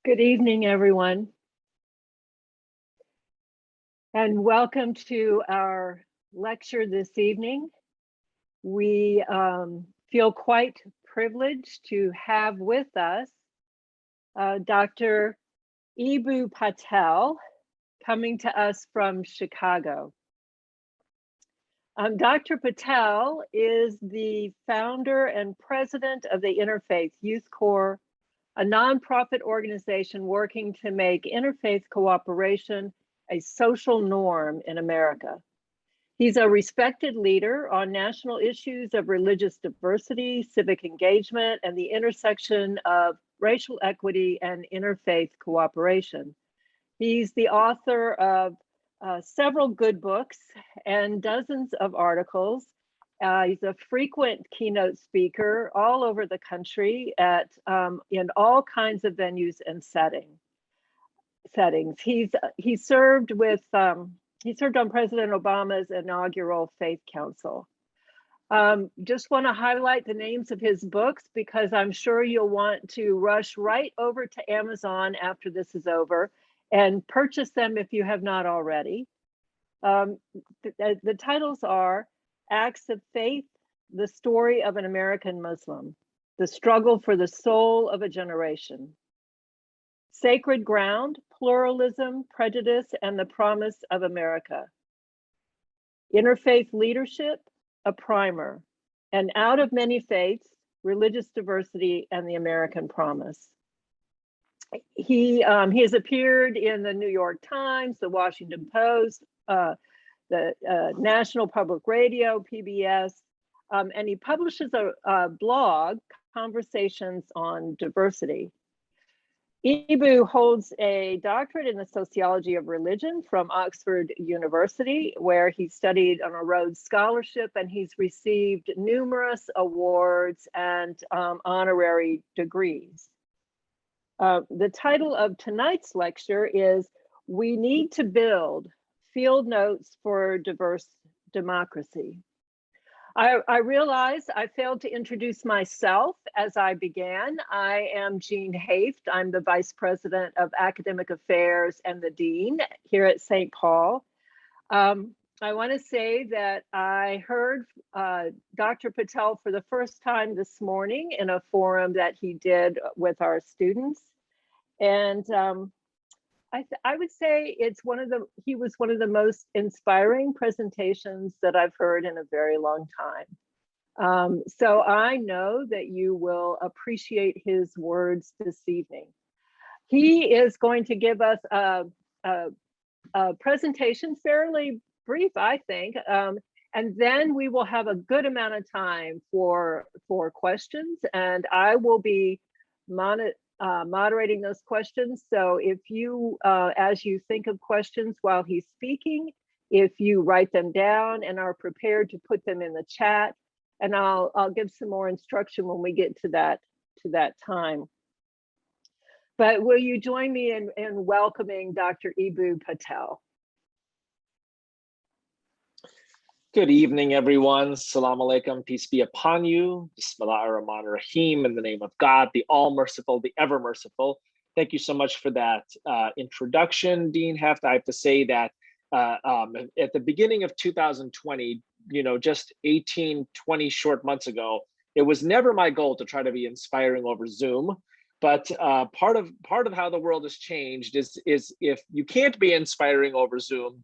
Good evening, everyone, and welcome to our lecture this evening. We feel quite privileged to have with us Dr. Eboo Patel, coming to us from Chicago. Dr. Patel is the founder and president of the Interfaith Youth Corps, a nonprofit organization working to make interfaith cooperation a social norm in America. He's a respected leader on national issues of religious diversity, civic engagement, and the intersection of racial equity and interfaith cooperation. He's the author of several good books and dozens of articles. He's a frequent keynote speaker all over the country in all kinds of venues and settings. He served on President Obama's inaugural Faith Council. Just want to highlight the names of his books because I'm sure you'll want to rush right over to Amazon after this is over and purchase them if you have not already. The titles are Acts of Faith, The Story of an American Muslim, The Struggle for the Soul of a Generation, Sacred Ground, Pluralism, Prejudice, and the Promise of America, Interfaith Leadership, a Primer, and Out of Many Faiths, Religious Diversity and the American Promise. He has appeared in the New York Times, the Washington Post, the National Public Radio, PBS, and he publishes a blog, Conversations on Diversity. Eboo holds a doctorate in the sociology of religion from Oxford University, where he studied on a Rhodes Scholarship, and he's received numerous awards and honorary degrees. The title of tonight's lecture is We Need to Build Field Notes for Diverse Democracy. I realize I failed to introduce myself as I began. I am Jean Haft. I'm the Vice President of Academic Affairs and the Dean here at St. Paul. I want to say that I heard Dr. Patel for the first time this morning in a forum that he did with our students. And I would say he was one of the most inspiring presentations that I've heard in a very long time. So I know that you will appreciate his words this evening. He is going to give us a presentation, fairly brief, I think, and then we will have a good amount of time for questions, and I will be moderating those questions. So if you, as you think of questions while he's speaking, if you write them down and are prepared to put them in the chat, and I'll give some more instruction when we get to that time. But will you join me in welcoming Dr. Eboo Patel? Good evening, everyone. Assalamu alaikum, peace be upon you. Bismillah ar-Rahman ar-Rahim, in the name of God, the all-merciful, the ever-merciful. Thank you so much for that introduction, Dean Haft. I have to say that at the beginning of 2020, just 18, 20 short months ago, it was never my goal to try to be inspiring over Zoom. But part of how the world has changed is if you can't be inspiring over Zoom,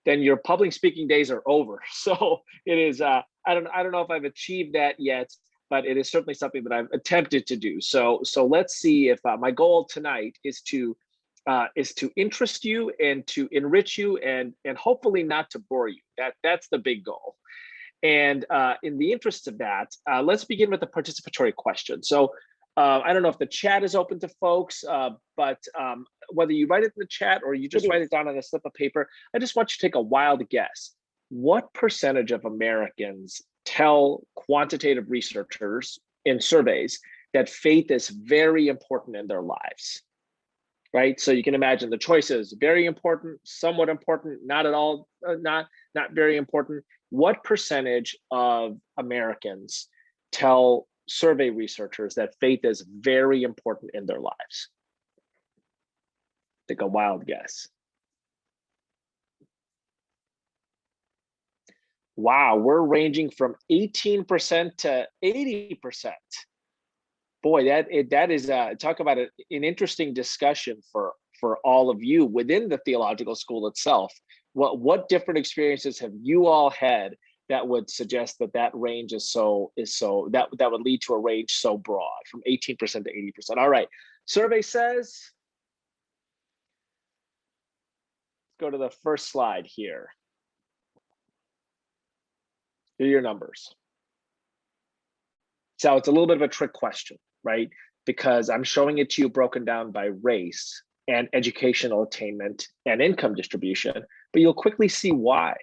then your public speaking days are over. So it is, I don't know if I've achieved that yet, but it is certainly something that I've attempted to do. So let's see if my goal tonight is to interest you and to enrich you and hopefully not to bore you. That's the big goal. And in the interest of that, let's begin with the participatory question. So I don't know if the chat is open to folks, but whether you write it in the chat or you just write it down on a slip of paper, I just want you to take a wild guess. What percentage of Americans tell quantitative researchers in surveys that faith is very important in their lives? Right? So you can imagine the choices: very important, somewhat important, not at all, not very important. What percentage of Americans tell survey researchers that faith is very important in their lives? Take a wild guess. Wow, we're ranging from 18% to 80%. Boy, that is talk about an interesting discussion for all of you within the theological school itself. What different experiences have you all had that would suggest that range is so that would lead to a range so broad from 18% to 80%? All right, survey says, let's go to the first slide here. Here are your numbers. So it's a little bit of a trick question, right? Because I'm showing it to you broken down by race and educational attainment and income distribution, but you'll quickly see why.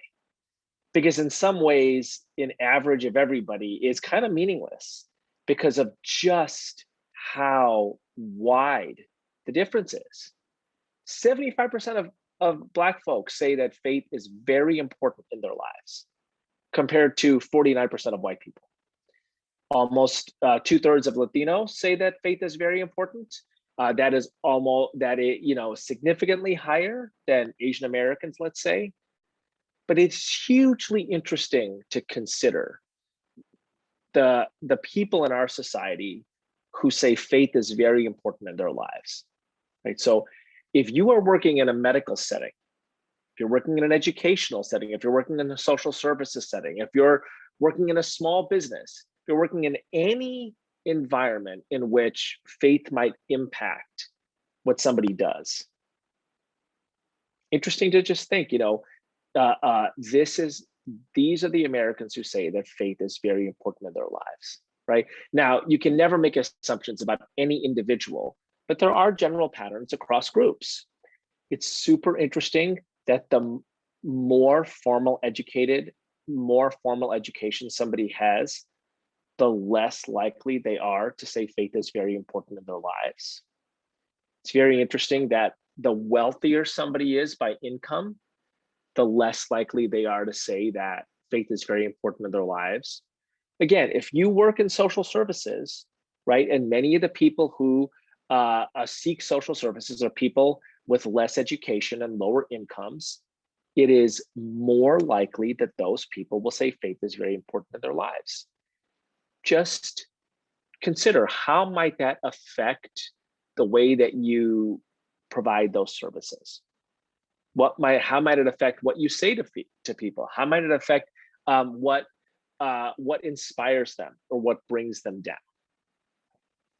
Because in some ways, an average of everybody is kind of meaningless because of just how wide the difference is. 75% of Black folks say that faith is very important in their lives, compared to 49% of white people. Almost 2/3 of Latinos say that faith is very important. That is significantly higher than Asian Americans, let's say. But it's hugely interesting to consider the people in our society who say faith is very important in their lives, right? So if you are working in a medical setting, if you're working in an educational setting, if you're working in a social services setting, if you're working in a small business, if you're working in any environment in which faith might impact what somebody does. Interesting to just think, these are the Americans who say that faith is very important in their lives, right? Now, you can never make assumptions about any individual, but there are general patterns across groups. It's super interesting that the more formal education somebody has, the less likely they are to say faith is very important in their lives. It's very interesting that the wealthier somebody is by income, the less likely they are to say that faith is very important in their lives. Again, if you work in social services, right, and many of the people who seek social services are people with less education and lower incomes, it is more likely that those people will say faith is very important in their lives. Just consider, how might that affect the way that you provide those services? How might it affect what you say to people? How might it affect what inspires them or what brings them down?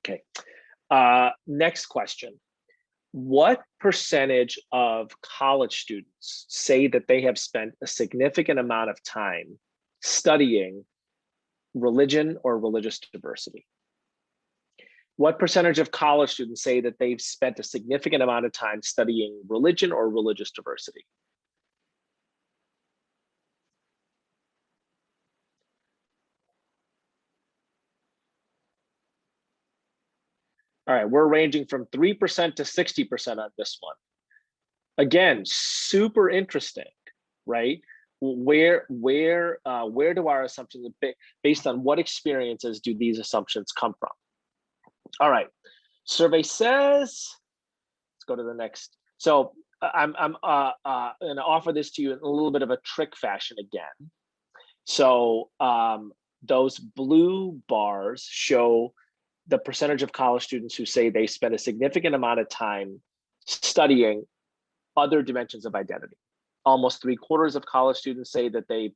Okay. Next question. What percentage of college students say that they have spent a significant amount of time studying religion or religious diversity? What percentage of college students say that they've spent a significant amount of time studying religion or religious diversity? All right, we're ranging from 3% to 60% on this one. Again, super interesting, right? Where do our assumptions, based on what experiences do these assumptions come from? All right, survey says, let's go to the next. So I'm gonna offer this to you in a little bit of a trick fashion again. So those blue bars show the percentage of college students who say they spend a significant amount of time studying other dimensions of identity. Almost 3/4 of college students say that they've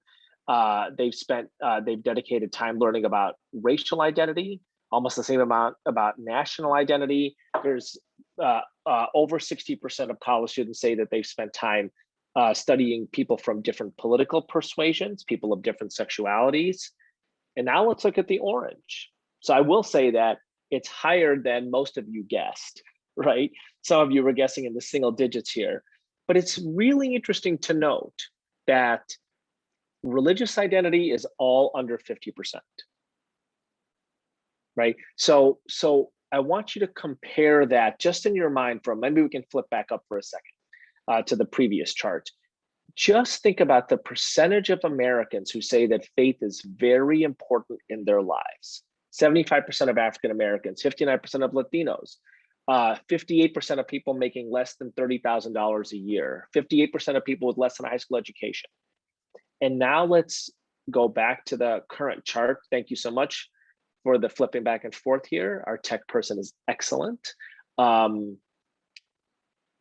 dedicated time learning about racial identity, almost the same amount about national identity. There's over 60% of college students say that they've spent time studying people from different political persuasions, people of different sexualities. And now let's look at the orange. So I will say that it's higher than most of you guessed, right? Some of you were guessing in the single digits here, but it's really interesting to note that religious identity is all under 50%, right? So I want you to compare that just in your mind maybe we can flip back up for a second to the previous chart. Just think about the percentage of Americans who say that faith is very important in their lives. 75% of African Americans, 59% of Latinos, 58% of people making less than $30,000 a year, 58% of people with less than a high school education. And now let's go back to the current chart. Thank you so much for the flipping back and forth here. Our tech person is excellent.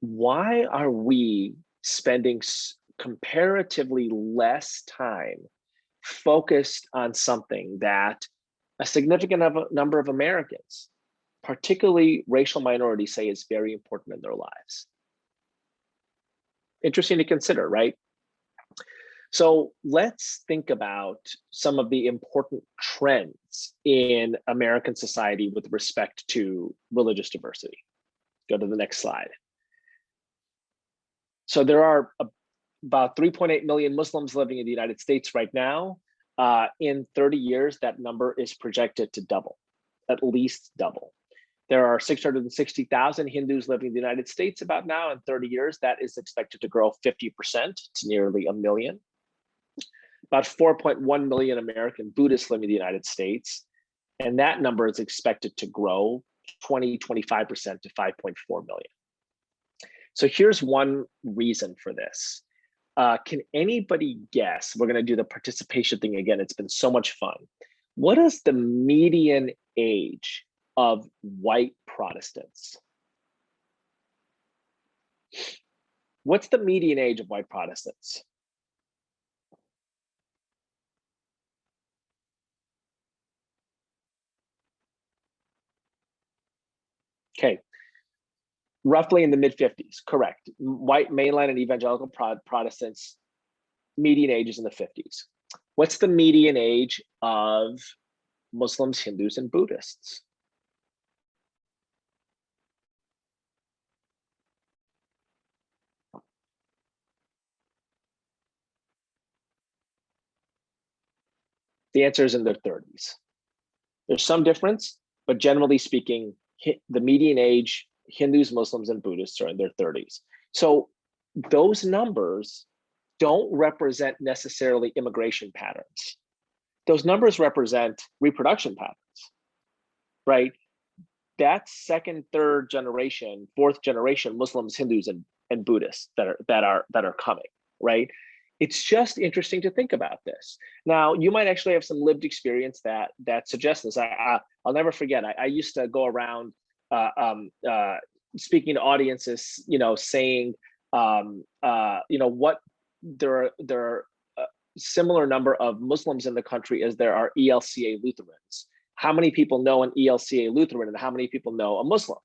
Why are we spending comparatively less time focused on something that a significant number of Americans, particularly racial minorities, say is very important in their lives? Interesting to consider, right? So let's think about some of the important trends in American society with respect to religious diversity. Go to the next slide. So there are about 3.8 million Muslims living in the United States right now. In 30 years, that number is projected to double, at least double. There are 660,000 Hindus living in the United States about now. In 30 years, that is expected to grow 50% to nearly a million. About 4.1 million American Buddhists living in the United States. And that number is expected to grow 25% to 5.4 million. So here's one reason for this. Can anybody guess? We're going to do the participation thing again. It's been so much fun. What is the median age of white Protestants? What's the median age of white Protestants? Okay, roughly in the mid-50s, correct. White mainline and evangelical Protestants, median age is in the 50s. What's the median age of Muslims, Hindus, and Buddhists? The answer is in their 30s. There's some difference, but generally speaking, the median age, Hindus, Muslims, and Buddhists are in their 30s. So those numbers don't represent necessarily immigration patterns. Those numbers represent reproduction patterns, right? That's second, third generation, fourth generation Muslims, Hindus, and Buddhists that are coming, right? It's just interesting to think about this. Now, you might actually have some lived experience that suggests this. I'll never forget. I used to go around speaking to audiences, saying, what there are a similar number of Muslims in the country as there are ELCA Lutherans. How many people know an ELCA Lutheran, and how many people know a Muslim?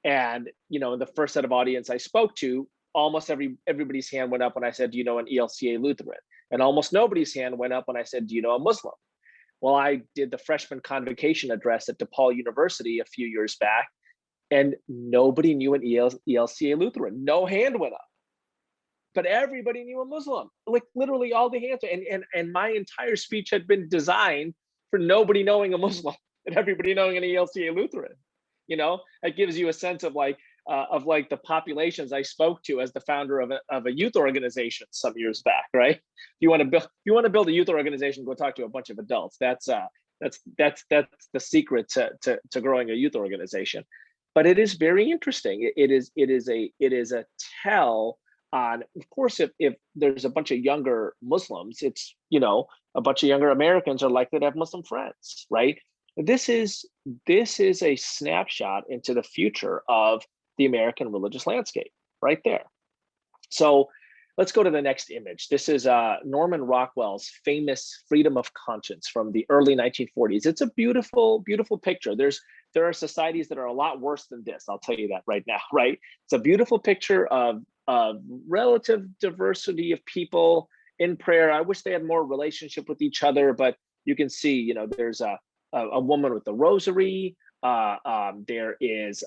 And in the first set of audience I spoke to, almost everybody's hand went up when I said, do you know an ELCA Lutheran? And almost nobody's hand went up when I said, do you know a Muslim? Well, I did the freshman convocation address at DePaul University a few years back, and nobody knew an ELCA Lutheran. No hand went up. But everybody knew a Muslim, like literally all the hands. And my entire speech had been designed for nobody knowing a Muslim and everybody knowing an ELCA Lutheran. It gives you a sense of the populations I spoke to as the founder of a youth organization some years back, right? If you want to build a youth organization, go talk to a bunch of adults. That's the secret to growing a youth organization. But it is very interesting. It is a tell on, of course, if there's a bunch of younger Muslims, it's a bunch of younger Americans are likely to have Muslim friends, right? This is a snapshot into the future of the American religious landscape right there. So let's go to the next image. This is Norman Rockwell's famous Freedom of Conscience from the early 1940s. It's a beautiful, beautiful picture. There are societies that are a lot worse than this. I'll tell you that right now, right? It's a beautiful picture of relative diversity of people in prayer. I wish they had more relationship with each other, but you can see, there's a woman with the rosary. There is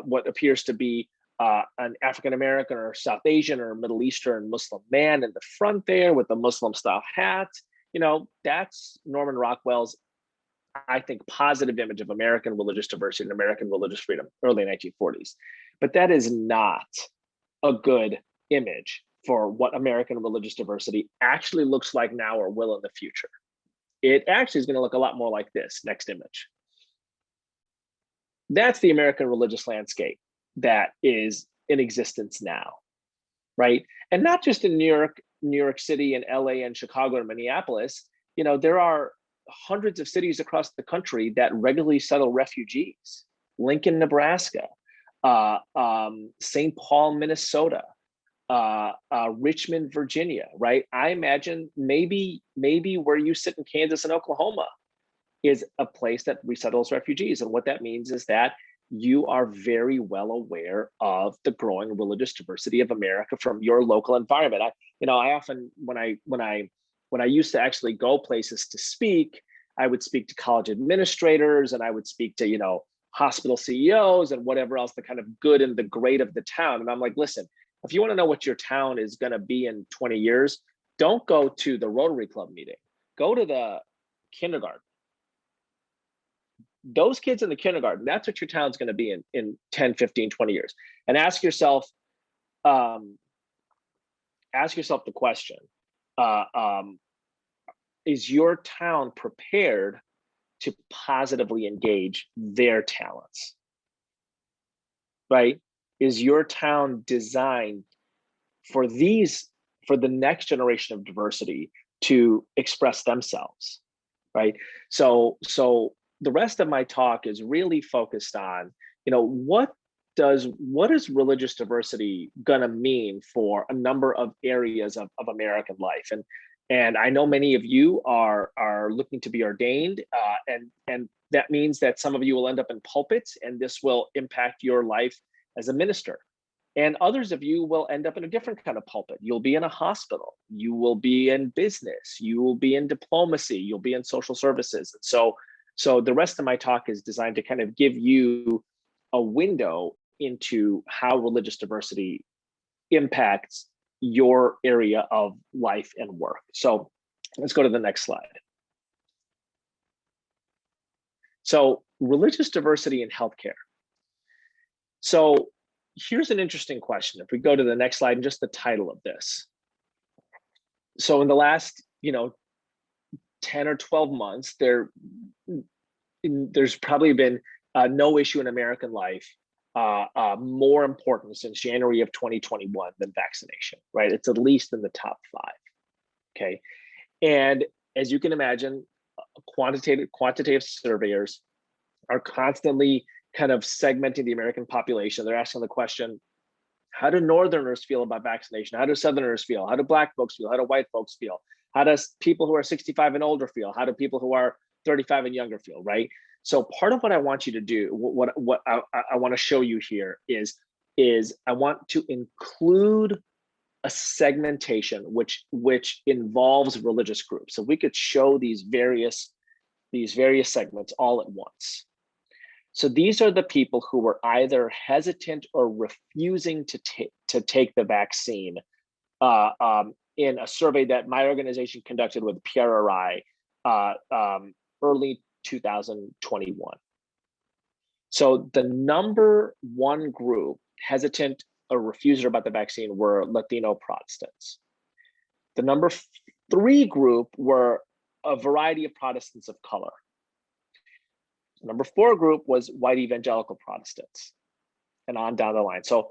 what appears to be an African-American or South Asian or Middle Eastern Muslim man in the front there with a Muslim style hat. That's Norman Rockwell's, I think, positive image of American religious diversity and American religious freedom, early 1940s. But that is not a good image for what American religious diversity actually looks like now or will in the future. It actually is going to look a lot more like this. Next image. That's the American religious landscape that is in existence now, right? And not just in New York City and LA and Chicago and Minneapolis. There are hundreds of cities across the country that regularly settle refugees. Lincoln, Nebraska, St. Paul, Minnesota, Richmond, Virginia, right? I imagine maybe where you sit in Kansas and Oklahoma is a place that resettles refugees. And what that means is that you are very well aware of the growing religious diversity of America from your local environment. I often, when I used to actually go places to speak, I would speak to college administrators, and I would speak to, hospital CEOs and whatever else, the kind of good and the great of the town. And I'm like, listen, if you want to know what your town is going to be in 20 years, don't go to the Rotary Club meeting. Go to the kindergarten. Those kids in the kindergarten, that's what your town's going to be in 10, 15, 20 years. And ask yourself the question, is your town prepared to positively engage their talents, right? Is your town designed for the next generation of diversity to express themselves, right? So the rest of my talk is really focused on, what is religious diversity gonna mean for a number of areas of American life? And I know many of you are looking to be ordained, and that means that some of you will end up in pulpits, and this will impact your life as a minister. And others of you will end up in a different kind of pulpit. You'll be in a hospital, you will be in business, you will be in diplomacy, you'll be in social services. And so the rest of my talk is designed to kind of give you a window into how religious diversity impacts your area of life and work. So let's go to the next slide. So religious diversity in healthcare. So here's an interesting question. If we go to the next slide and just the title of this. So in the last, 10 or 12 months, there's probably been no issue in American life more important since January of 2021 than vaccination, right? It's at least in the top 5, okay? And as you can imagine, quantitative surveyors are constantly kind of segmenting the American population. They're asking the question, how do Northerners feel about vaccination? How do Southerners feel? How do Black folks feel? How do white folks feel? How does people who are 65 and older feel? How do people who are 35 and younger feel, right? So part of what I want you to do, what I want to show you here is I want to include a segmentation which involves religious groups. So we could show these various segments all at once. So these are the people who were either hesitant or refusing to take the vaccine in a survey that my organization conducted with PRRI early 2021. So the number one group hesitant or refuser about the vaccine were Latino Protestants. The number 3 group were a variety of Protestants of color. The number 4 group was white evangelical Protestants, and on down the line. So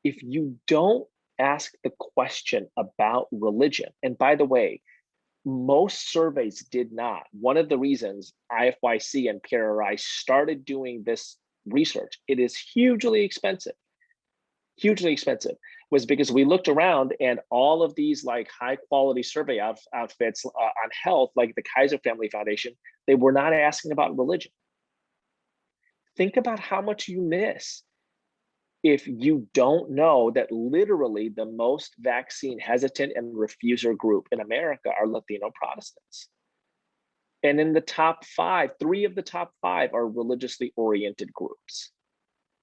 if you don't ask the question about religion, and by the way, most surveys did not. One of the reasons IFYC and PRRI started doing this research, it is hugely expensive, was because we looked around and all of these like high quality survey outfits on health, like the Kaiser Family Foundation, they were not asking about religion. Think about how much you miss if you don't know that literally the most vaccine hesitant and refuser group in America are Latino Protestants. And in the top 5, 3 of the top 5 are religiously oriented groups,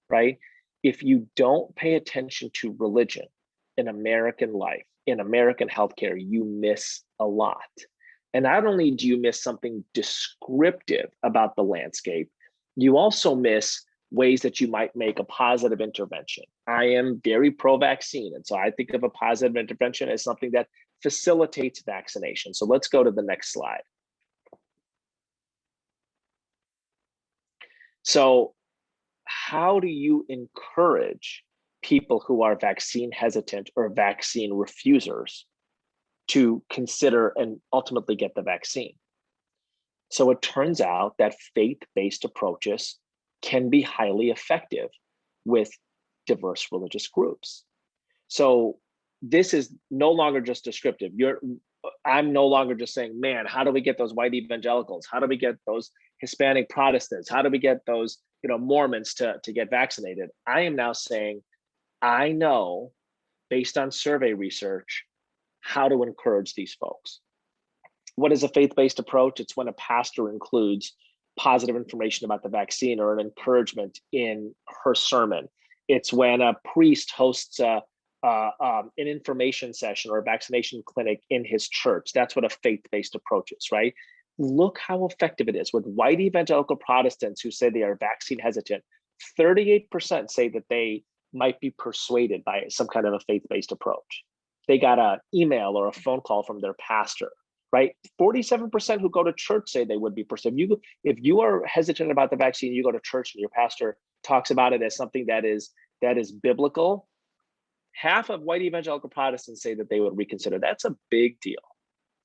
right? If you don't pay attention to religion in American life, in American healthcare, you miss a lot. And not only do you miss something descriptive about the landscape, you also miss ways that you might make a positive intervention. I am very pro-vaccine, and so I think of a positive intervention as something that facilitates vaccination. So let's go to the next slide. So how do you encourage people who are vaccine hesitant or vaccine refusers to consider and ultimately get the vaccine? So it turns out that faith-based approaches can be highly effective with diverse religious groups. So this is no longer just descriptive. I'm no longer just saying, man, how do we get those white evangelicals? How do we get those Hispanic Protestants? How do we get those, Mormons to get vaccinated? I am now saying, I know, based on survey research, how to encourage these folks. What is a faith-based approach? It's when a pastor includes positive information about the vaccine or an encouragement in her sermon. It's when a priest hosts an information session or a vaccination clinic in his church. That's what a faith-based approach is, right? Look how effective it is. With white evangelical Protestants who say they are vaccine hesitant, 38% say that they might be persuaded by some kind of a faith-based approach. They got an email or a phone call from their pastor, right? 47% who go to church say they would be persuaded. If you are hesitant about the vaccine, you go to church and your pastor talks about it as something that is biblical. Half of white evangelical Protestants say that they would reconsider. That's a big deal,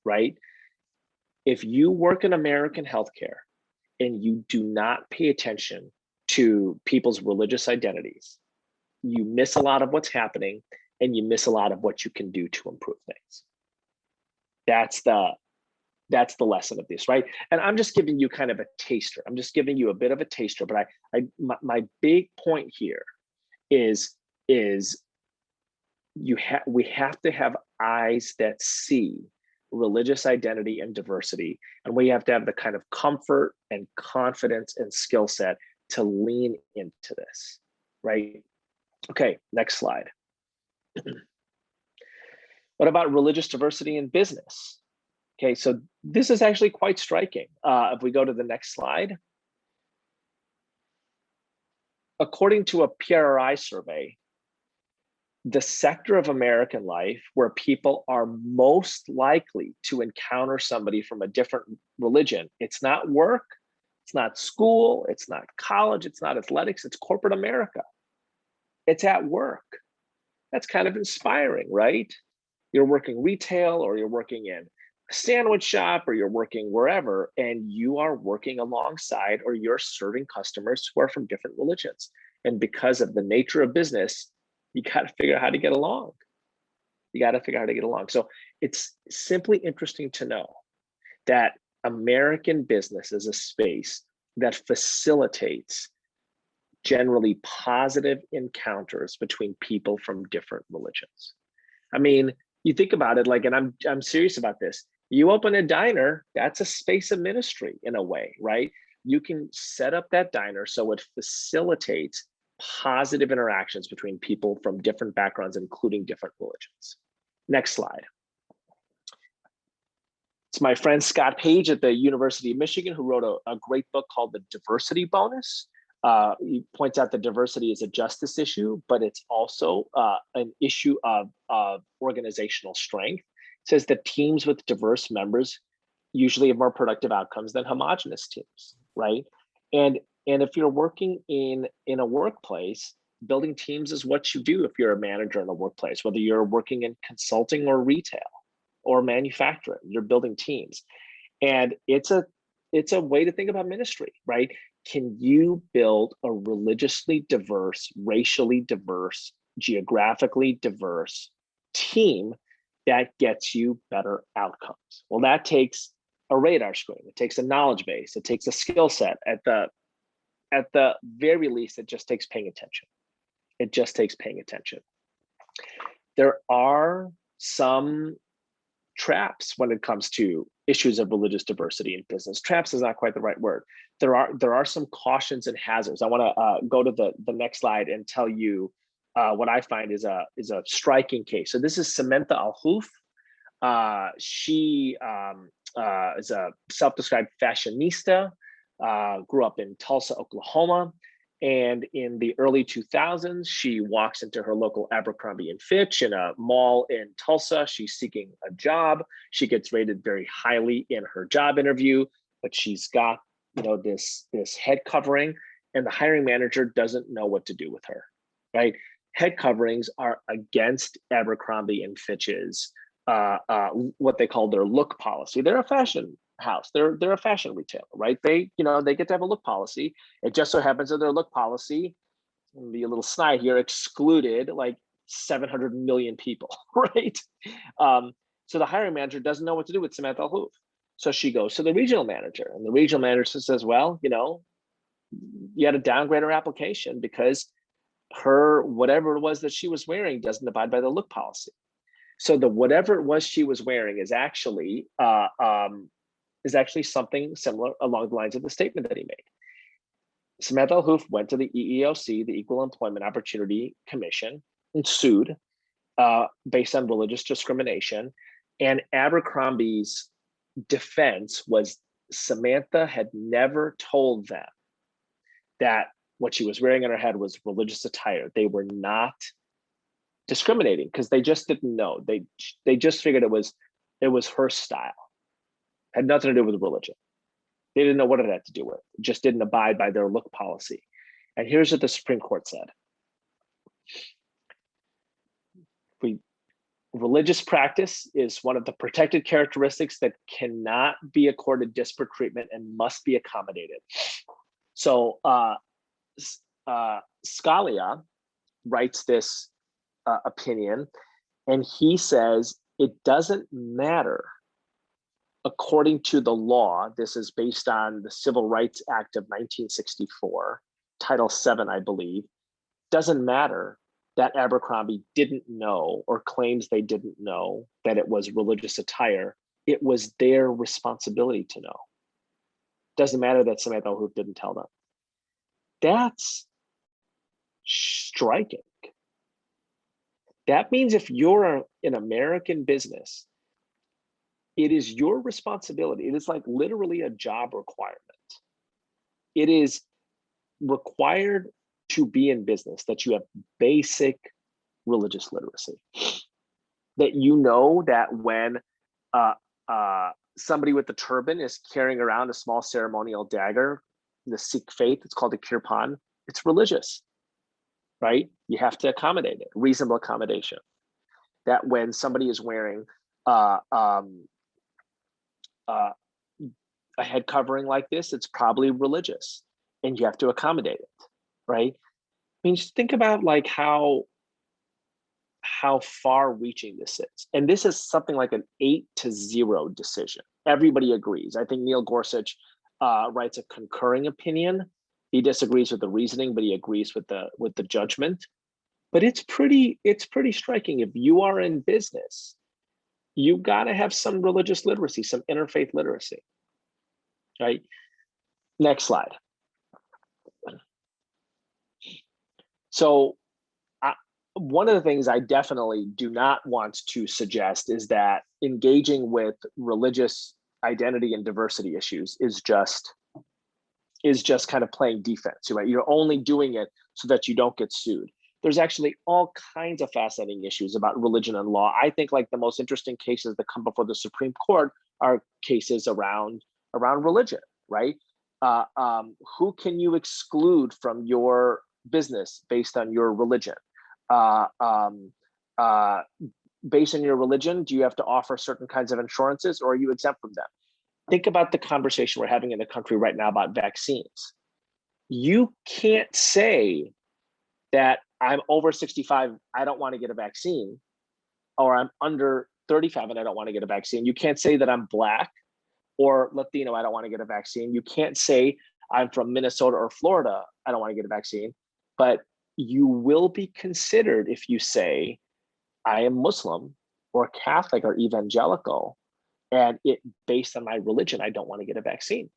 right? If you work in American healthcare and you do not pay attention to people's religious identities, you miss a lot of what's happening and you miss a lot of what you can do to improve things. That's the lesson of this, right? And I'm just giving you kind of a taster. I'm just giving you a bit of a taster, but my big point here is we have to have eyes that see religious identity and diversity, and we have to have the kind of comfort and confidence and skill set to lean into this, right? Okay, next slide. What about religious diversity in business? Okay, so this is actually quite striking. If we go to the next slide. According to a PRI survey, the sector of American life where people are most likely to encounter somebody from a different religion, it's not work, it's not school, it's not college, it's not athletics, it's corporate America. It's at work. That's kind of inspiring, right? You're working retail, or you're working in a sandwich shop, or you're working wherever, and you are working alongside, or you're serving customers who are from different religions. And because of the nature of business, you got to figure out how to get along. So it's simply interesting to know that American business is a space that facilitates generally positive encounters between people from different religions. I mean, you think about it, like, and I'm serious about this. You open a diner, that's a space of ministry in a way, right? You can set up that diner so it facilitates positive interactions between people from different backgrounds, including different religions. Next slide. It's my friend Scott Page at the University of Michigan who wrote a great book called The Diversity Bonus. He points out that diversity is a justice issue, but it's also an issue of organizational strength. It says that teams with diverse members usually have more productive outcomes than homogenous teams, right? And if you're working in a workplace, building teams is what you do if you're a manager in a workplace, whether you're working in consulting or retail or manufacturing, you're building teams. And it's a way to think about ministry, right? Can you build a religiously diverse, racially diverse, geographically diverse team that gets you better outcomes? Well, that takes a radar screen. It takes a knowledge base. It takes a skill set. At the very least, it just takes paying attention. It just takes paying attention. There are some traps when it comes to issues of religious diversity in business. Traps is not quite the right word. There are some cautions and hazards. I want to go to the next slide and tell you what I find is a striking case. So this is Samantha Al-Hoof. She is a self-described fashionista, grew up in Tulsa, Oklahoma. And in the early 2000s, she walks into her local Abercrombie & Fitch in a mall in Tulsa. She's seeking a job. She gets rated very highly in her job interview, but she's got, this head covering. and the hiring manager doesn't know what to do with her, right? Head coverings are against Abercrombie and Fitch's what they call their look policy. They're a fashion house. They're a fashion retailer, right? They get to have a look policy. It just so happens that their look policy, and be a little snide here, excluded like 700 million people, right? So the hiring manager doesn't know what to do with Samantha Alhoof. So she goes to the regional manager, and the regional manager says, well, you had to downgrade her application because her whatever it was that she was wearing doesn't abide by the look policy. So the whatever it was she was wearing is actually something similar along the lines of the statement that he made. Samantha Alhoof went to the EEOC, the Equal Employment Opportunity Commission, and sued based on religious discrimination. And Abercrombie's defense was Samantha had never told them that what she was wearing on her head was religious attire. They were not discriminating because they just didn't know. They just figured it was her style. Had nothing to do with religion. They didn't know what it had to do with. It just didn't abide by their look policy. And here's what the Supreme Court said. Religious practice is one of the protected characteristics that cannot be accorded disparate treatment and must be accommodated. So Scalia writes this opinion, and he says it doesn't matter according to the law. This is based on the Civil Rights Act of 1964, Title VII, I believe. Doesn't matter that Abercrombie didn't know or claims they didn't know that it was religious attire. It was their responsibility to know. Doesn't matter that Samantha Alhoof didn't tell them. That's striking. That means if you're an American business, it is your responsibility. It is like literally a job requirement. It is required to be in business that you have basic religious literacy. That you know that when somebody with a turban is carrying around a small ceremonial dagger, the Sikh faith, it's called a kirpan, it's religious, right? You have to accommodate it, reasonable accommodation. That when somebody is wearing a head covering like this, it's probably religious, and you have to accommodate it, right? I mean, just think about like how far-reaching this is. And this is something like an 8-0 decision. Everybody agrees. I think Neil Gorsuch writes a concurring opinion. He disagrees with the reasoning, but he agrees with the judgment. But it's pretty striking. If you are in business, you got to have some religious literacy, some interfaith literacy, right? Next slide. So one of the things I definitely do not want to suggest is that engaging with religious identity and diversity issues is just kind of playing defense, right? You're only doing it so that you don't get sued. There's actually all kinds of fascinating issues about religion and law. I think like the most interesting cases that come before the Supreme Court are cases around religion, right? Who can you exclude from your business based on your religion? Based on your religion, do you have to offer certain kinds of insurances, or are you exempt from them? Think about the conversation we're having in the country right now about vaccines. You can't say that I'm over 65, I don't want to get a vaccine, or I'm under 35 and I don't want to get a vaccine. You can't say that I'm Black or Latino, I don't want to get a vaccine. You can't say I'm from Minnesota or Florida, I don't want to get a vaccine. But you will be considered if you say, I am Muslim or Catholic or evangelical, and it based on my religion, I don't want to get a vaccine.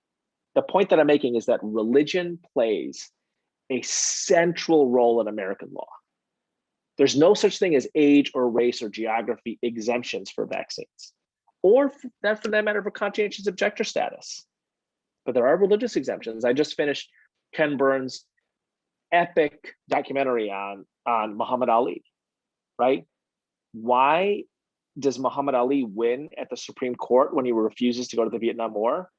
The point that I'm making is that religion plays a central role in American law. There's no such thing as age or race or geography exemptions for vaccines, or for that matter for conscientious objector status. But there are religious exemptions. I just finished Ken Burns' epic documentary on Muhammad Ali, right? Why does Muhammad Ali win at the Supreme Court when he refuses to go to the Vietnam War?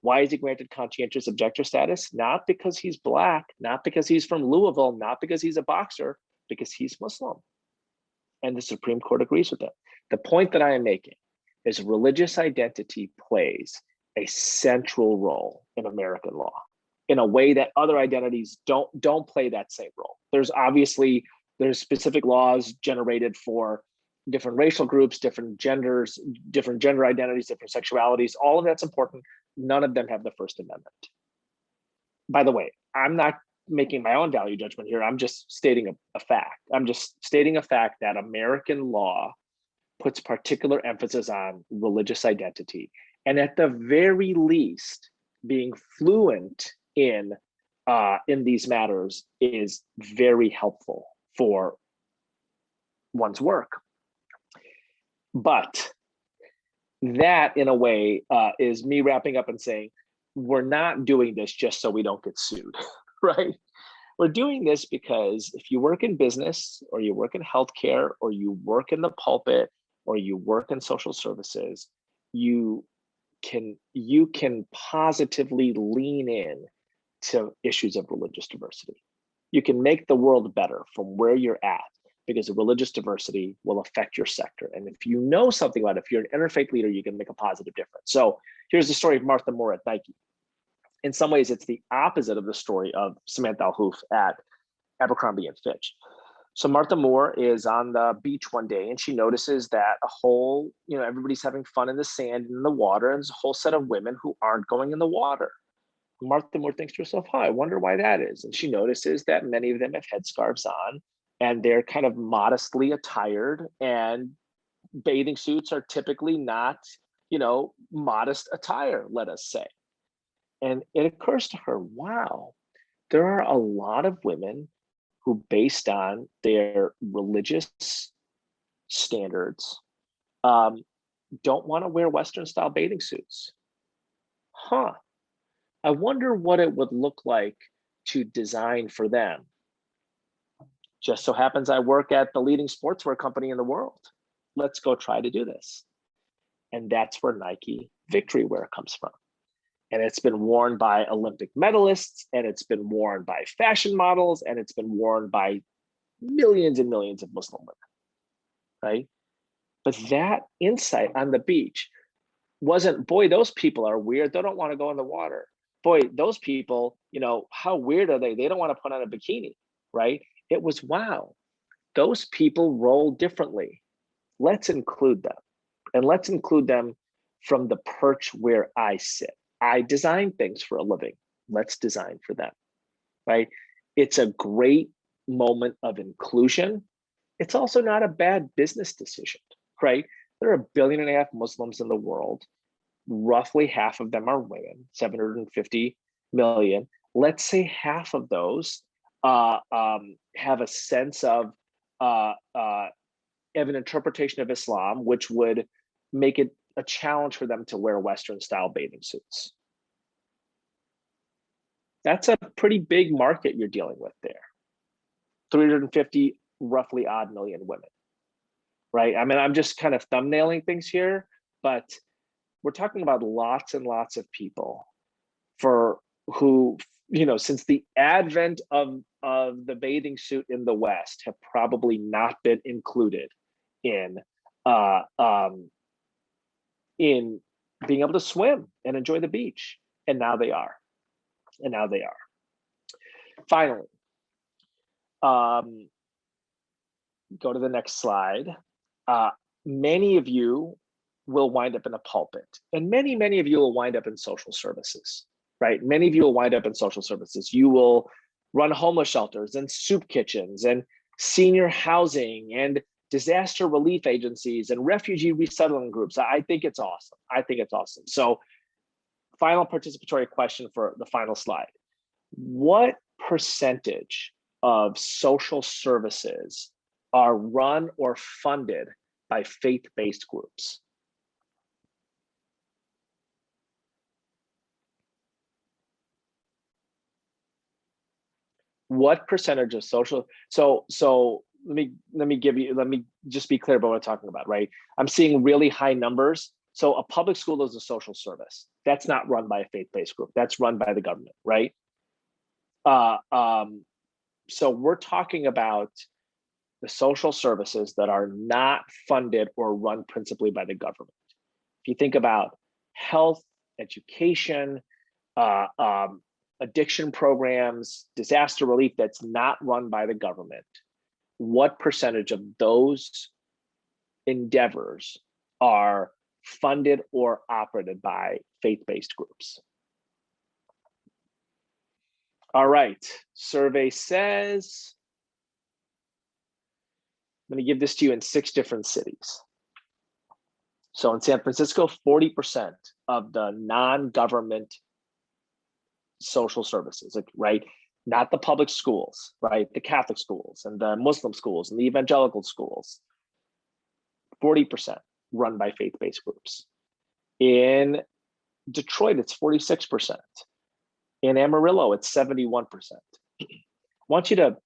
Why is he granted conscientious objector status? Not because he's Black, not because he's from Louisville, not because he's a boxer, because he's Muslim. And the Supreme Court agrees with it. The point that I am making is religious identity plays a central role in American law in a way that other identities don't play that same role. There's specific laws generated for different racial groups, different genders, different gender identities, different sexualities. All of that's important. None of them have the First Amendment. By the way, I'm not making my own value judgment here. I'm just stating a fact. I'm just stating a fact that American law puts particular emphasis on religious identity. And at the very least, being fluent in these matters is very helpful for one's work. But that, in a way, is me wrapping up and saying, we're not doing this just so we don't get sued, right? We're doing this because if you work in business, or you work in healthcare, or you work in the pulpit, or you work in social services, you can positively lean in to issues of religious diversity. You can make the world better from where you're at, because the religious diversity will affect your sector. And if you know something about it, if you're an interfaith leader, you can make a positive difference. So here's the story of Martha Moore at Nike. In some ways, it's the opposite of the story of Samantha Alhoof at Abercrombie and Fitch. So Martha Moore is on the beach one day, and she notices that everybody's having fun in the sand and in the water, and there's a whole set of women who aren't going in the water. Martha Moore thinks to herself, I wonder why that is. And she notices that many of them have headscarves on, and they're kind of modestly attired, and bathing suits are typically not, modest attire, let us say. And it occurs to her, wow, there are a lot of women who, based on their religious standards, don't want to wear Western style bathing suits. I wonder what it would look like to design for them. Just so happens I work at the leading sportswear company in the world. Let's go try to do this. And that's where Nike Victory Wear comes from. And it's been worn by Olympic medalists, and it's been worn by fashion models, and it's been worn by millions and millions of Muslim women, right? But that insight on the beach wasn't, boy, those people are weird. They don't want to go in the water. Boy, those people, how weird are they? They don't want to put on a bikini, right? It was, wow, those people roll differently. Let's include them. And let's include them from the perch where I sit. I design things for a living. Let's design for them, right? It's a great moment of inclusion. It's also not a bad business decision, right? There are 1.5 billion Muslims in the world. Roughly half of them are women, 750 million. Let's say half of those have a sense of an interpretation of Islam, which would make it a challenge for them to wear Western style bathing suits. That's a pretty big market you're dealing with there. 350 roughly odd million women, right? I mean, I'm just kind of thumbnailing things here, but we're talking about lots and lots of people for who, since the advent of the bathing suit in the West, have probably not been included in being able to swim and enjoy the beach. And now they are. Finally, go to the next slide. Many of you will wind up in a pulpit, and many of you will wind up in social services, right? Many of you will wind up in social services. You will run homeless shelters and soup kitchens and senior housing and disaster relief agencies and refugee resettlement groups. I think it's awesome. So final participatory question for the final slide. What percentage of social services are run or funded by faith-based groups? What percentage of social, so let me just be clear about what I'm talking about, right? I'm seeing really high numbers. So a public school is a social service. That's not run by a faith-based group. That's run by the government, right? So we're talking about the social services that are not funded or run principally by the government. If you think about health, education, addiction programs, disaster relief that's not run by the government, what percentage of those endeavors are funded or operated by faith-based groups? All right, survey says, I'm going to give this to you in 6 different cities. So in San Francisco, 40% of the non-government social services, right? Not the public schools, right? The Catholic schools and the Muslim schools and the evangelical schools, 40% run by faith-based groups. In Detroit, it's 46%. In Amarillo, it's 71%. I want you to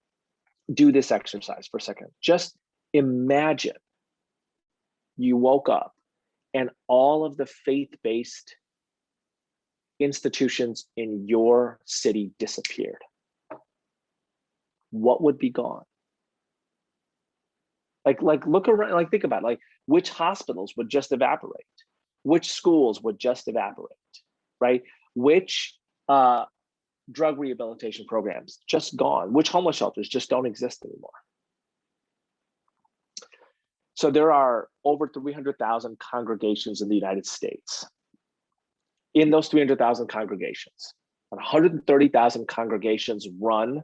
do this exercise for a second. Just imagine you woke up and all of the faith-based institutions in your city disappeared. What would be gone? Like look around, like think about it, like which hospitals would just evaporate? Which schools would just evaporate, right? Which drug rehabilitation programs just gone? Which homeless shelters just don't exist anymore? So there are over 300,000 congregations in the United States. In those 300,000 congregations, 130,000 congregations run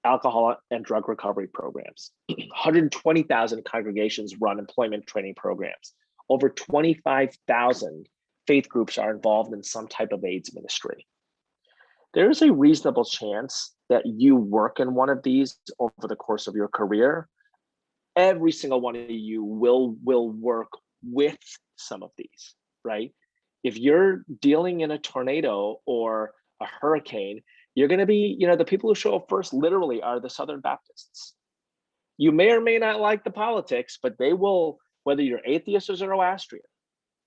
alcohol and drug recovery programs. 120,000 congregations run employment training programs. Over 25,000 faith groups are involved in some type of AIDS ministry. There's a reasonable chance that you work in one of these over the course of your career. Every single one of you will work with some of these, right? If you're dealing in a tornado or a hurricane, you're going to be, the people who show up first literally are the Southern Baptists. You may or may not like the politics, but they will, whether you're atheist or Zoroastrian,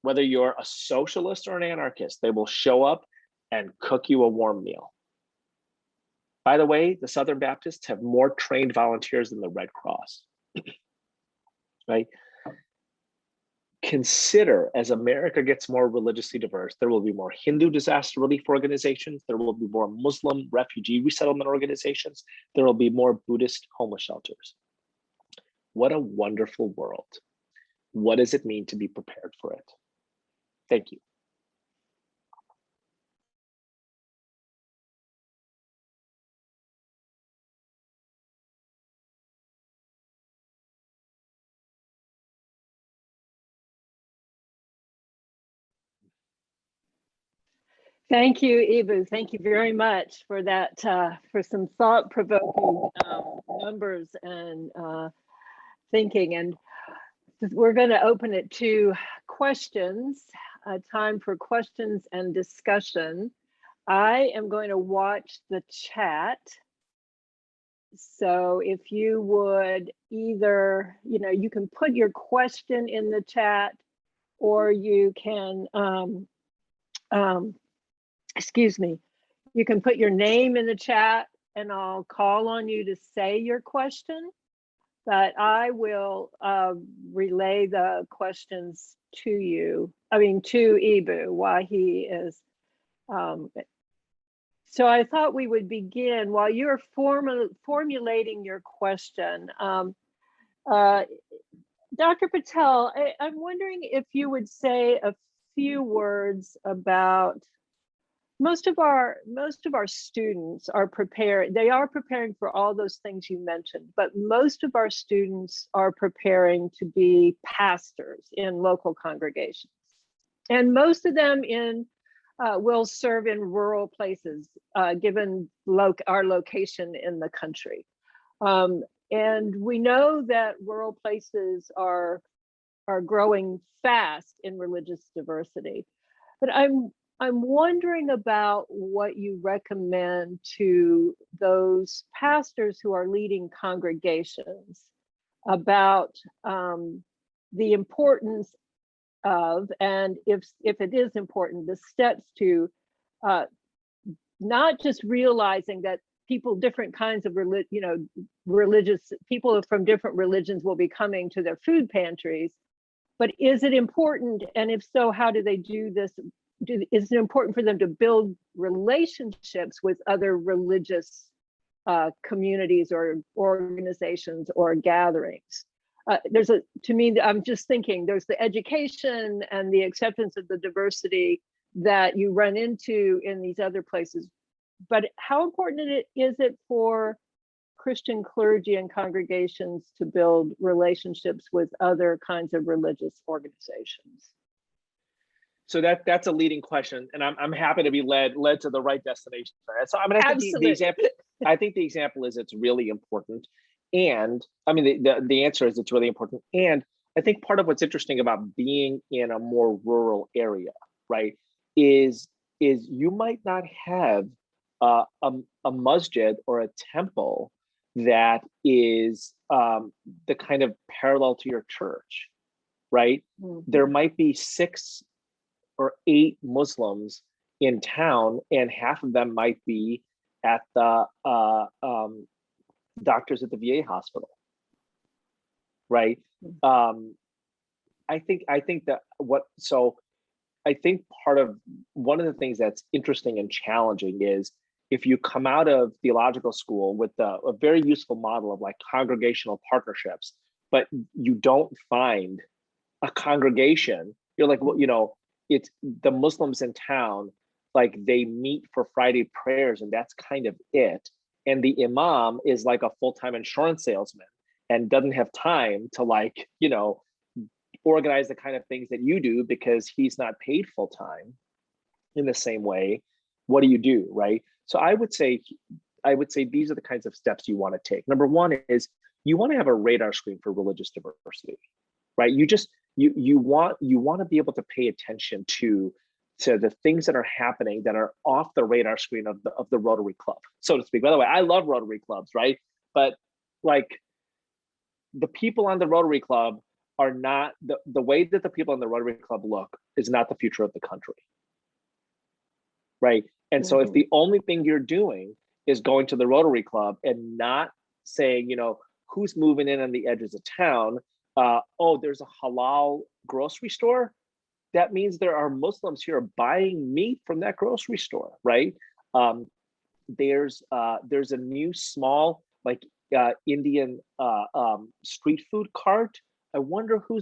whether you're a socialist or an anarchist, they will show up and cook you a warm meal. By the way, the Southern Baptists have more trained volunteers than the Red Cross, right? Consider, as America gets more religiously diverse, there will be more Hindu disaster relief organizations, there will be more Muslim refugee resettlement organizations, there will be more Buddhist homeless shelters. What a wonderful world. What does it mean to be prepared for it? Thank you. Thank you, Eboo. Thank you very much for that, for some thought-provoking numbers and thinking. And we're going to open it to questions, time for questions and discussion. I am going to watch the chat. So if you would either, you can put your question in the chat, or you can, excuse me, you can put your name in the chat and I'll call on you to say your question, but I will relay the questions to you, to Eboo while he is. So I thought we would begin while you're formulating your question. Dr. Patel, I'm wondering if you would say a few words about most of our students are prepared. They are preparing for all those things you mentioned, but most of our students are preparing to be pastors in local congregations, and most of them will serve in rural places, given our location in the country. And we know that rural places are growing fast in religious diversity, but I'm wondering about what you recommend to those pastors who are leading congregations about the importance of, and if it is important, the steps to not just realizing that people, different kinds of religious people from different religions will be coming to their food pantries, but is it important? And if so, how do they do this? Is it important for them to build relationships with other religious communities or organizations or gatherings? To me, I'm just thinking there's the education and the acceptance of the diversity that you run into in these other places. But how important is it for Christian clergy and congregations to build relationships with other kinds of religious organizations? So that's a leading question, and I'm happy to be led to the right destination. So I mean, I think the example is it's really important, and I mean the answer is it's really important. And I think part of what's interesting about being in a more rural area, right, is you might not have a masjid or a temple that is the kind of parallel to your church, right? Mm-hmm. There might be 6 or 8 Muslims in town, and half of them might be at the doctors at the VA hospital, right? I think part of one of the things that's interesting and challenging is if you come out of theological school with a very useful model of like congregational partnerships, but you don't find a congregation, you're like, well, it's the Muslims in town, like they meet for Friday prayers and that's kind of it. And the imam is like a full-time insurance salesman and doesn't have time to like, organize the kind of things that you do because he's not paid full-time in the same way. What do you do, right? So I would say these are the kinds of steps you want to take. Number one is you want to have a radar screen for religious diversity, right? You want to be able to pay attention to the things that are happening that are off the radar screen of the Rotary Club, so to speak. By the way, I love Rotary Clubs, right? But like the people on the Rotary Club are not the way that the people in the Rotary Club look is not the future of the country, right? And so if the only thing you're doing is going to the Rotary Club and not saying, who's moving in on the edges of town, there's a halal grocery store, that means there are Muslims here buying meat from that grocery store, right? There's a new small Indian street food cart. I wonder who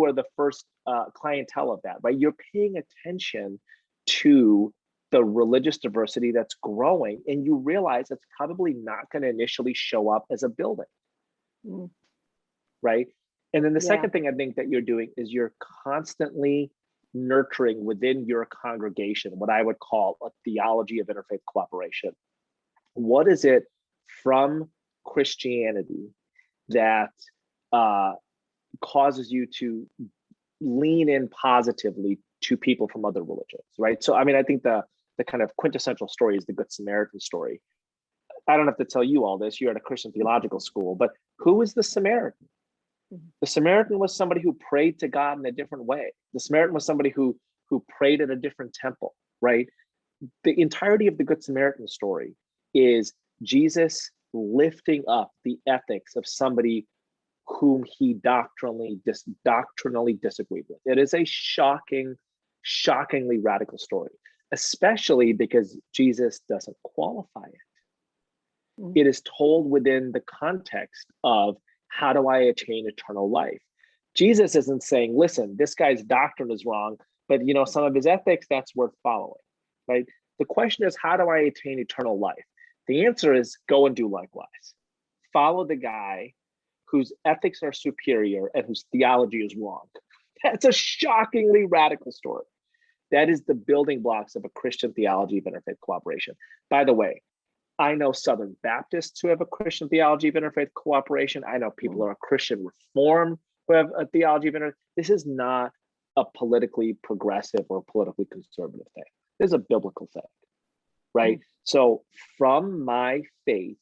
are the first clientele of that, right? You're paying attention to the religious diversity that's growing, and you realize it's probably not going to initially show up as a building, right? And then the second thing I think that you're doing is you're constantly nurturing within your congregation what I would call a theology of interfaith cooperation. What is it from Christianity that causes you to lean in positively to people from other religions, right? So, I mean, I think the kind of quintessential story is the Good Samaritan story. I don't have to tell you all this. You're at a Christian theological school, but who is the Samaritan? The Samaritan was somebody who prayed to God in a different way. The Samaritan was somebody who prayed at a different temple, right? The entirety of the Good Samaritan story is Jesus lifting up the ethics of somebody whom he doctrinally disagreed with. It is a shockingly radical story, especially because Jesus doesn't qualify it. It is told within the context of how do I attain eternal life? Jesus isn't saying, listen, this guy's doctrine is wrong, but some of his ethics, that's worth following, right? The question is, how do I attain eternal life? The answer is go and do likewise. Follow the guy whose ethics are superior and whose theology is wrong. That's a shockingly radical story. That is the building blocks of a Christian theology of interfaith cooperation. By the way, I know Southern Baptists who have a Christian theology of interfaith cooperation. I know people who are Christian Reform who have a theology of interfaith. This is not a politically progressive or politically conservative thing. This is a biblical thing, right? So from my faith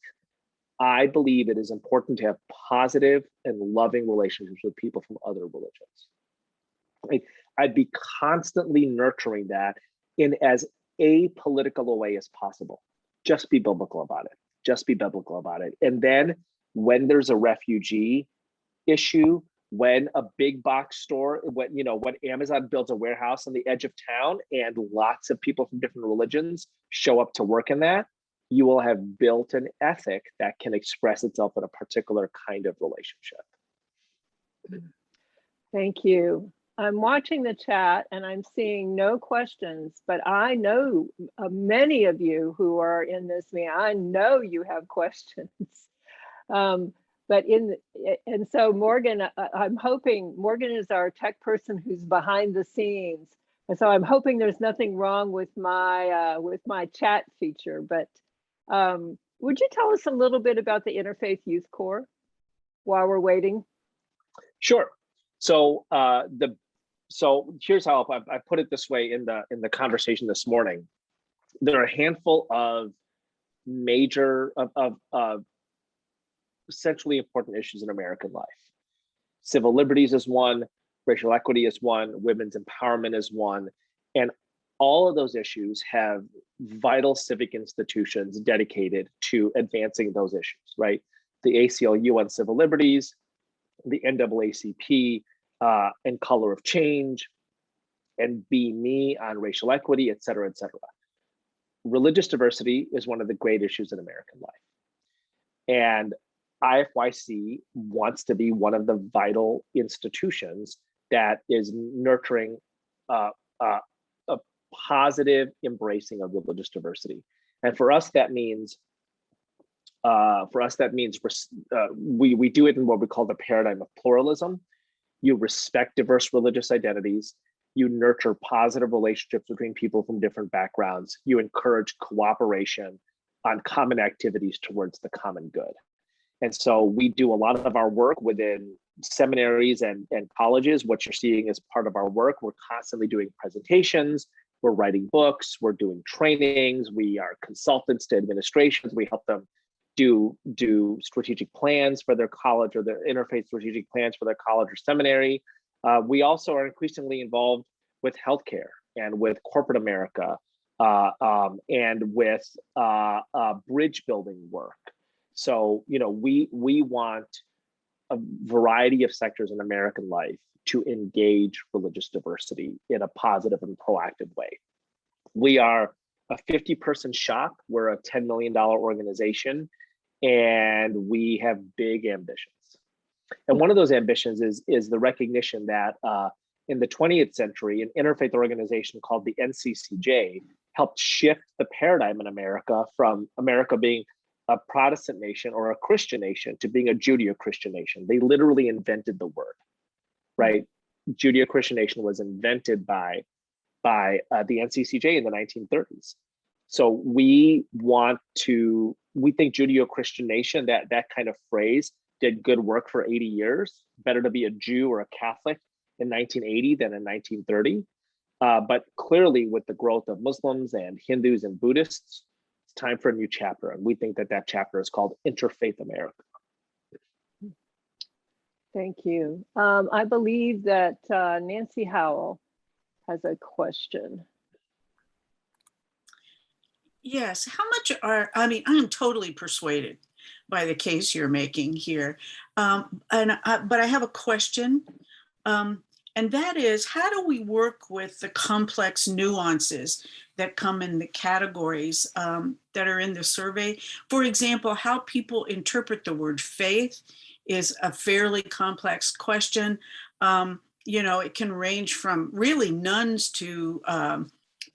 I believe it is important to have positive and loving relationships with people from other religions. I'd be constantly nurturing that in as apolitical a way as possible. Just be biblical about it. Just be biblical about it. And then when there's a refugee issue, when a big box store, when Amazon builds a warehouse on the edge of town and lots of people from different religions show up to work in that, you will have built an ethic that can express itself in a particular kind of relationship. Thank you. I'm watching the chat and I'm seeing no questions, but I know many of you who are in this meeting, I know you have questions. So Morgan, I'm hoping Morgan is our tech person who's behind the scenes. And so I'm hoping there's nothing wrong with my chat feature, but would you tell us a little bit about the Interfaith Youth Corps while we're waiting? Sure. So here's how I put it this way in the conversation this morning. There are a handful of major essentially important issues in American life. Civil liberties is one, racial equity is one, women's empowerment is one, and all of those issues have vital civic institutions dedicated to advancing those issues, right? The ACLU on civil liberties, the NAACP and Color of Change, and Be Me on racial equity, et cetera, et cetera. Religious diversity is one of the great issues in American life. And IFYC wants to be one of the vital institutions that is nurturing a positive embracing of religious diversity. And for us, that means we do it in what we call the paradigm of pluralism. You respect diverse religious identities. You nurture positive relationships between people from different backgrounds. You encourage cooperation on common activities towards the common good. And so we do a lot of our work within seminaries and colleges. What you're seeing as part of our work, we're constantly doing presentations, we're writing books, we're doing trainings, we are consultants to administrations, we help them do strategic plans for their college or their interfaith strategic plans for their college or seminary. We also are increasingly involved with healthcare and with corporate America and with bridge building work. So, we want a variety of sectors in American life to engage religious diversity in a positive and proactive way. We are a 50-person shop. We're a $10 million organization, and we have big ambitions. And one of those ambitions is the recognition that in the 20th century, an interfaith organization called the NCCJ helped shift the paradigm in America from America being a Protestant nation or a Christian nation to being a Judeo-Christian nation. They literally invented the word, right? Judeo-Christian nation was invented by the NCCJ in the 1930s. So we think Judeo-Christian nation, that kind of phrase, did good work for 80 years. Better to be a Jew or a Catholic in 1980 than in 1930. But clearly with the growth of Muslims and Hindus and Buddhists, it's time for a new chapter. And we think that chapter is called Interfaith America. Thank you. I believe that Nancy Howell has a question. Yes, how much I'm totally persuaded by the case you're making here. But I have a question, and that is, how do we work with the complex nuances that come in the categories that are in the survey? For example, how people interpret the word faith is a fairly complex question. It can range from really nuns to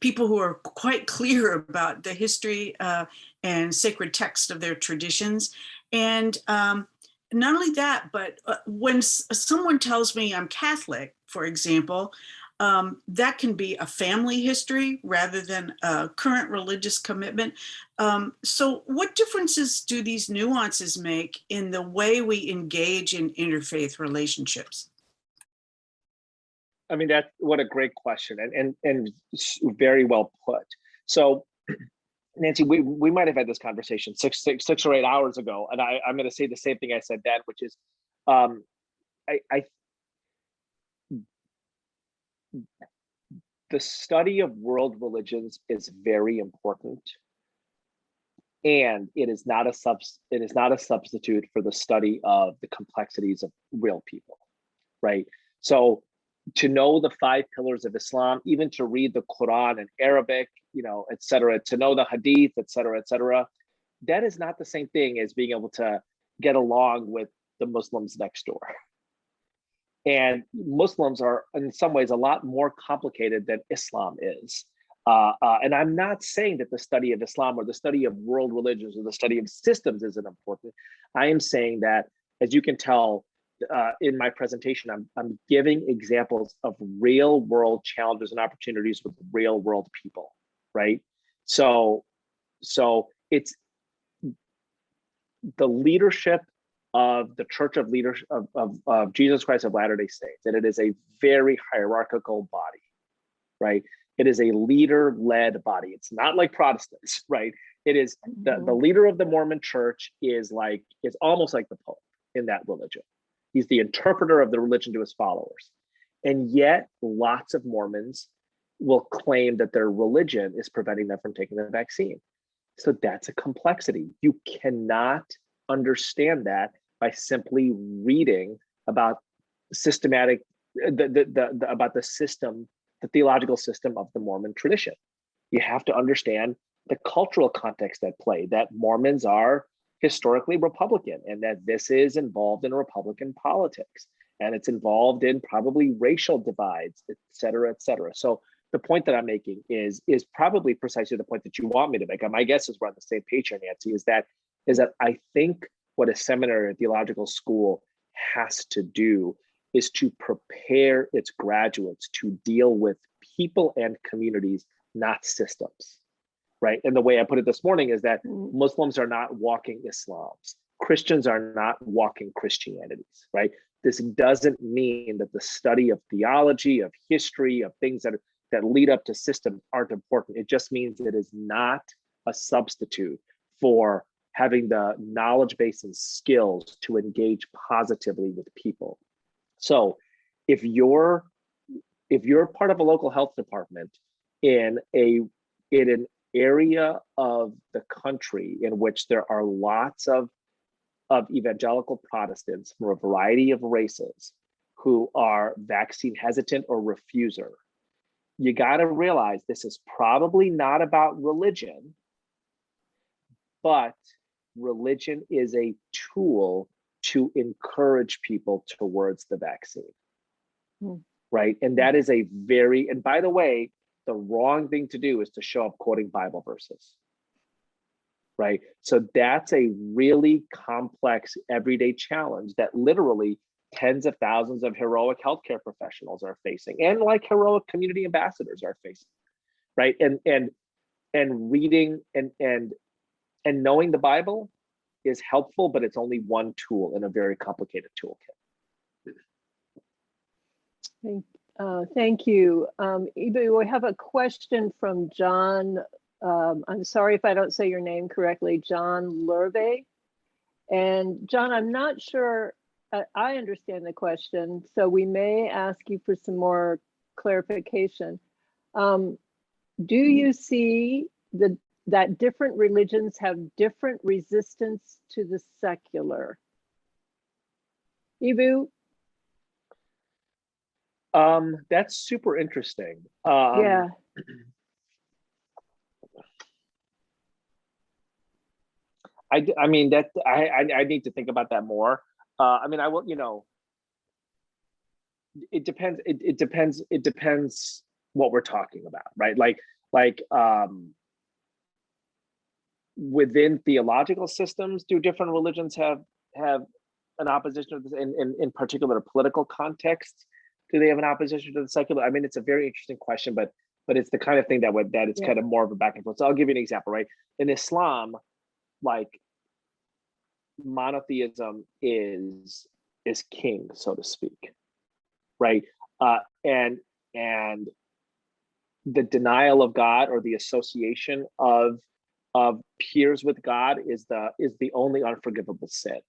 people who are quite clear about the history and sacred text of their traditions. And not only that, but when someone tells me I'm Catholic, for example, that can be a family history rather than a current religious commitment. So what differences do these nuances make in the way we engage in interfaith relationships? I mean, what a great question and very well put. So Nancy, we might have had this conversation six or 8 hours ago, and I'm going to say the same thing I said then, which is, the study of world religions is very important, and it is not a substitute for the study of the complexities of real people, right? So to know the 5 pillars of Islam, even to read the Quran in Arabic, et cetera, to know the Hadith, et cetera, that is not the same thing as being able to get along with the Muslims next door. And Muslims are in some ways a lot more complicated than Islam is. And I'm not saying that the study of Islam or the study of world religions or the study of systems isn't important. I am saying that, as you can tell in my presentation, I'm giving examples of real world challenges and opportunities with real world people, right? So it's the leadership of the Church of Leadership of Jesus Christ of Latter-day Saints, and it is a very hierarchical body, right? It is a leader-led body. It's not like Protestants, right? It is the leader of the Mormon Church is almost like the Pope in that religion. He's the interpreter of the religion to his followers. And yet lots of Mormons will claim that their religion is preventing them from taking the vaccine. So that's a complexity. You cannot understand that by simply reading about systematic, about the system, the theological system of the Mormon tradition. You have to understand the cultural context at play, that Mormons are historically Republican, and that this is involved in Republican politics, and it's involved in probably racial divides, et cetera, et cetera. So the point that I'm making is probably precisely the point that you want me to make. And my guess is we're on the same page here, Nancy, is that I think what a seminary or theological school has to do is to prepare its graduates to deal with people and communities, not systems, right? And the way I put it this morning is that Muslims are not walking Islams. Christians are not walking Christianities, right? This doesn't mean that the study of theology, of history, of things that lead up to systems aren't important. It just means it is not a substitute for having the knowledge base and skills to engage positively with people. So if you're part of a local health department in an area of the country in which there are lots of evangelical Protestants from a variety of races who are vaccine hesitant or refuser, you got to realize this is probably not about religion, but religion is a tool to encourage people towards the vaccine, right? And that is and by the way, the wrong thing to do is to show up quoting Bible verses, right? So that's a really complex everyday challenge that literally tens of thousands of heroic healthcare professionals are facing, and like heroic community ambassadors are facing, right? And reading and knowing the Bible is helpful, but it's only one tool in a very complicated toolkit. Thank you. Eboo, we have a question from John. I'm sorry if I don't say your name correctly, John Lurve. And John, I'm not sure I understand the question, so we may ask you for some more clarification. Do you see that different religions have different resistance to the secular? Eboo? That's super interesting. Yeah. I mean, that I need to think about that more. I mean, I will, it depends. It depends what we're talking about, right? Like within theological systems, do different religions have an opposition to this in particular political contexts? Do they have an opposition to the secular? I mean, it's a very interesting question, but it's the kind of thing that it's kind of more of a back and forth. So I'll give you an example, right? In Islam, like monotheism is king, so to speak, right? And the denial of God or the association of of peers with God is the only unforgivable sin.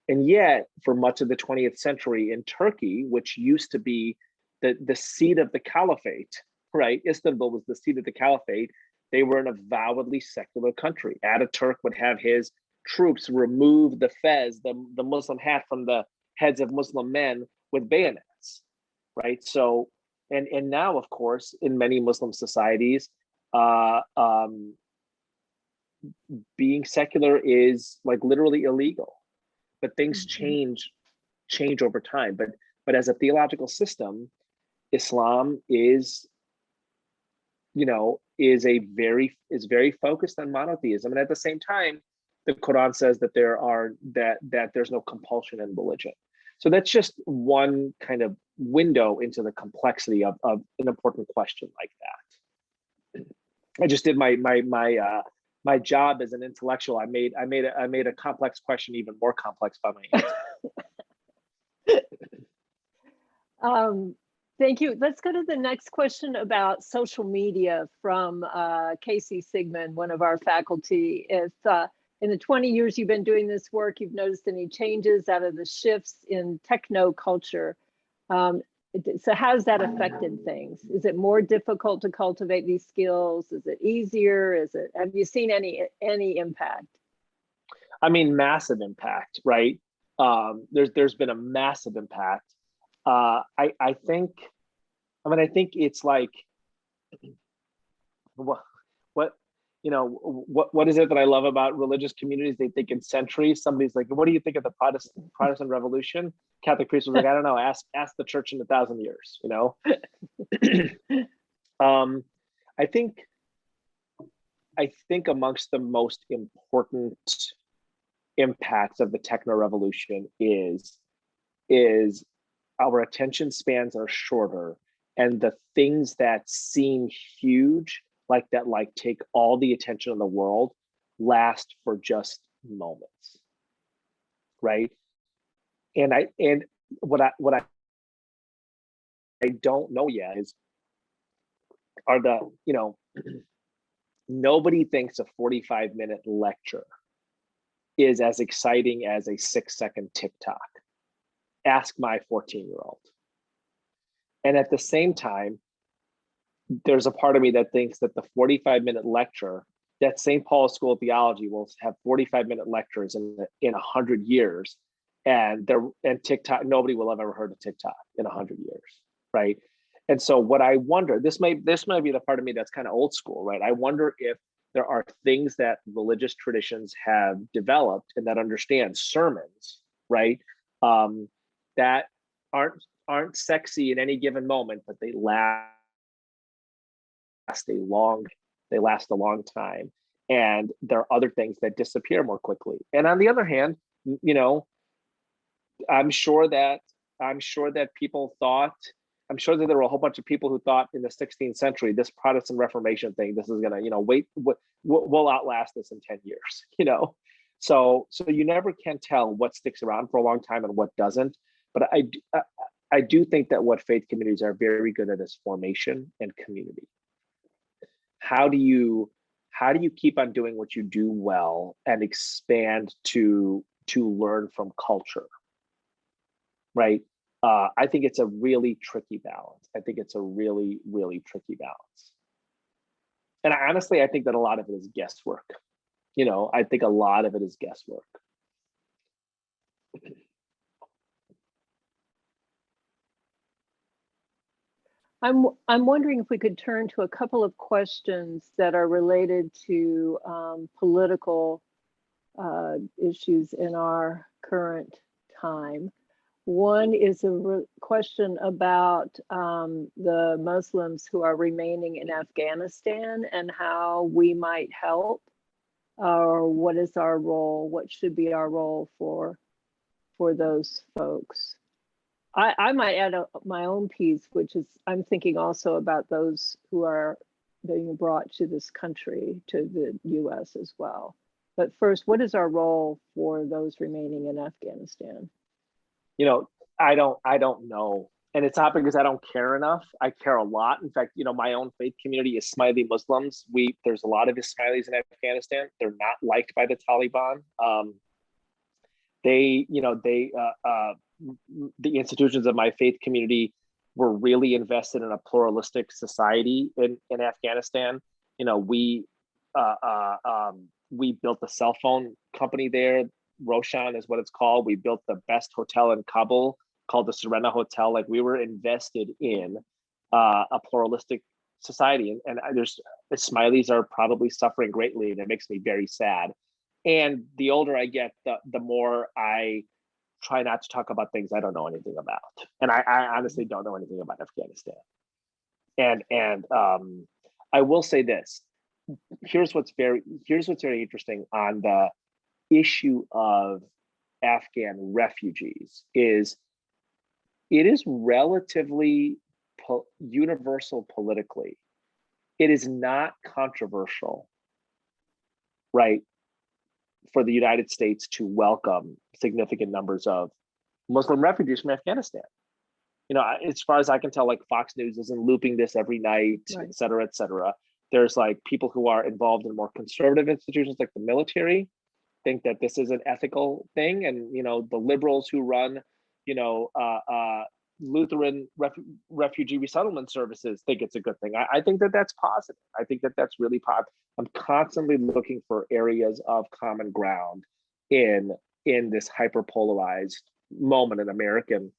And yet, for much of the 20th century in Turkey, which used to be the seat of the caliphate, right? Istanbul was the seat of the caliphate. They were an avowedly secular country. Ataturk would have his troops remove the fez, the Muslim hat, from the heads of Muslim men with bayonets, right? So, and now, of course, in many Muslim societies, being secular is like literally illegal. But things change over time. But as a theological system, Islam is very focused on monotheism, and at the same time, the Quran says that there's no compulsion in religion. So that's just one kind of window into the complexity of an important question like that. I just did my job as an intellectual. I made a complex question even more complex by my answer. Thank you. Let's go to the next question about social media from Casey Sigmund, one of our faculty. If in the 20 years you've been doing this work, you've noticed any changes out of the shifts in techno culture. So how's that affected things? Is it more difficult to cultivate these skills? Is it easier? Have you seen any impact? I mean, massive impact, right? There's been a massive impact. I think it's like, what is it that I love about religious communities? They think in centuries. Somebody's like, what do you think of the Protestant Revolution? Catholic priest was like, I don't know, ask the church in 1,000 years, I think amongst the most important impacts of the techno revolution is our attention spans are shorter, and the things that seem huge, like take all the attention in the world, last for just moments, right? And what I don't know yet is, nobody thinks a 45-minute lecture is as exciting as a 6-second TikTok. Ask my 14-year-old. And at the same time, there's a part of me that thinks that the 45-minute lecture, that St. Paul's School of Theology will have 45-minute lectures in 100 years, and TikTok, nobody will have ever heard of TikTok in 100 years, right? And so what I wonder, this might be the part of me that's kind of old school, right? I wonder if there are things that religious traditions have developed and that understand sermons, right? That aren't sexy in any given moment, but they last a long time. And there are other things that disappear more quickly. And on the other hand, I'm sure that there were a whole bunch of people who thought in the 16th century, this Protestant Reformation thing, this is gonna, we'll outlast this in 10 years, So you never can tell what sticks around for a long time and what doesn't. But I do think that what faith communities are very good at is formation and community. How do you keep on doing what you do well and expand to learn from culture, right? I think it's a really tricky balance. And honestly, I think that a lot of it is guesswork. I think a lot of it is guesswork. I'm wondering if we could turn to a couple of questions that are related to political issues in our current time. One is a question about the Muslims who are remaining in Afghanistan and how we might help, or what is our role, what should be our role for those folks. I might add my own piece, which is I'm thinking also about those who are being brought to this country, to the US as well. But first, what is our role for those remaining in Afghanistan? I don't know and it's not because I don't care enough. I care a lot. In fact, my own faith community is Ismaili Muslims. There's a lot of Ismailis in Afghanistan. They're not liked by the Taliban. The institutions of my faith community were really invested in a pluralistic society in Afghanistan. We built a cell phone company there. Roshan is what it's called. We built the best hotel in Kabul called the Serena Hotel. Like, we were invested in a pluralistic society, and there's Ismailis are probably suffering greatly, and it makes me very sad. And the older I get, the more I try not to talk about things I don't know anything about. And I honestly don't know anything about Afghanistan. And I will say this. Here's what's very interesting on the issue of Afghan refugees is it is relatively universal politically. It is not controversial, right, for the United States to welcome significant numbers of Muslim refugees from Afghanistan. As far as I can tell, like, Fox News isn't looping this every night, right, et cetera, et cetera. There's like people who are involved in more conservative institutions like the military think that this is an ethical thing. And, the liberals who run, Lutheran refugee resettlement services think it's a good thing. I think that that's positive. I think that that's really positive. I'm constantly looking for areas of common ground in this hyperpolarized moment in American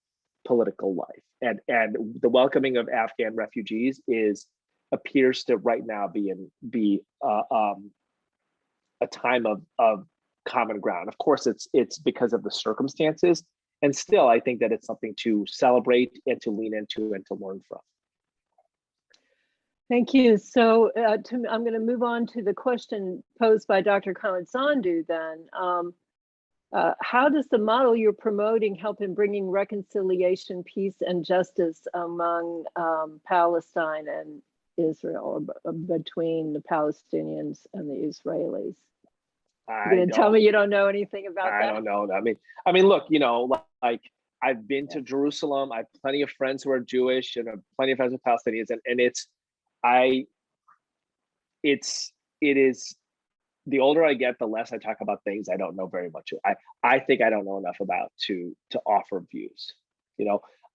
political life. And the welcoming of Afghan refugees appears to right now be a time of common ground. Of course, it's because of the circumstances. And still, I think that it's something to celebrate and to lean into and to learn from. Thank you. So I'm going to move on to the question posed by Dr. Khaled Zandu then. How does the model you're promoting help in bringing reconciliation, peace, and justice among Palestine and Israel, or between the Palestinians and the Israelis? You're going to tell me you don't know anything about that? I don't know. I mean, look, like, I've been to Jerusalem. I have plenty of friends who are Jewish and plenty of friends with Palestinians, and it is the older I get, the less I talk about things I don't know very much. I think I don't know enough about to offer views.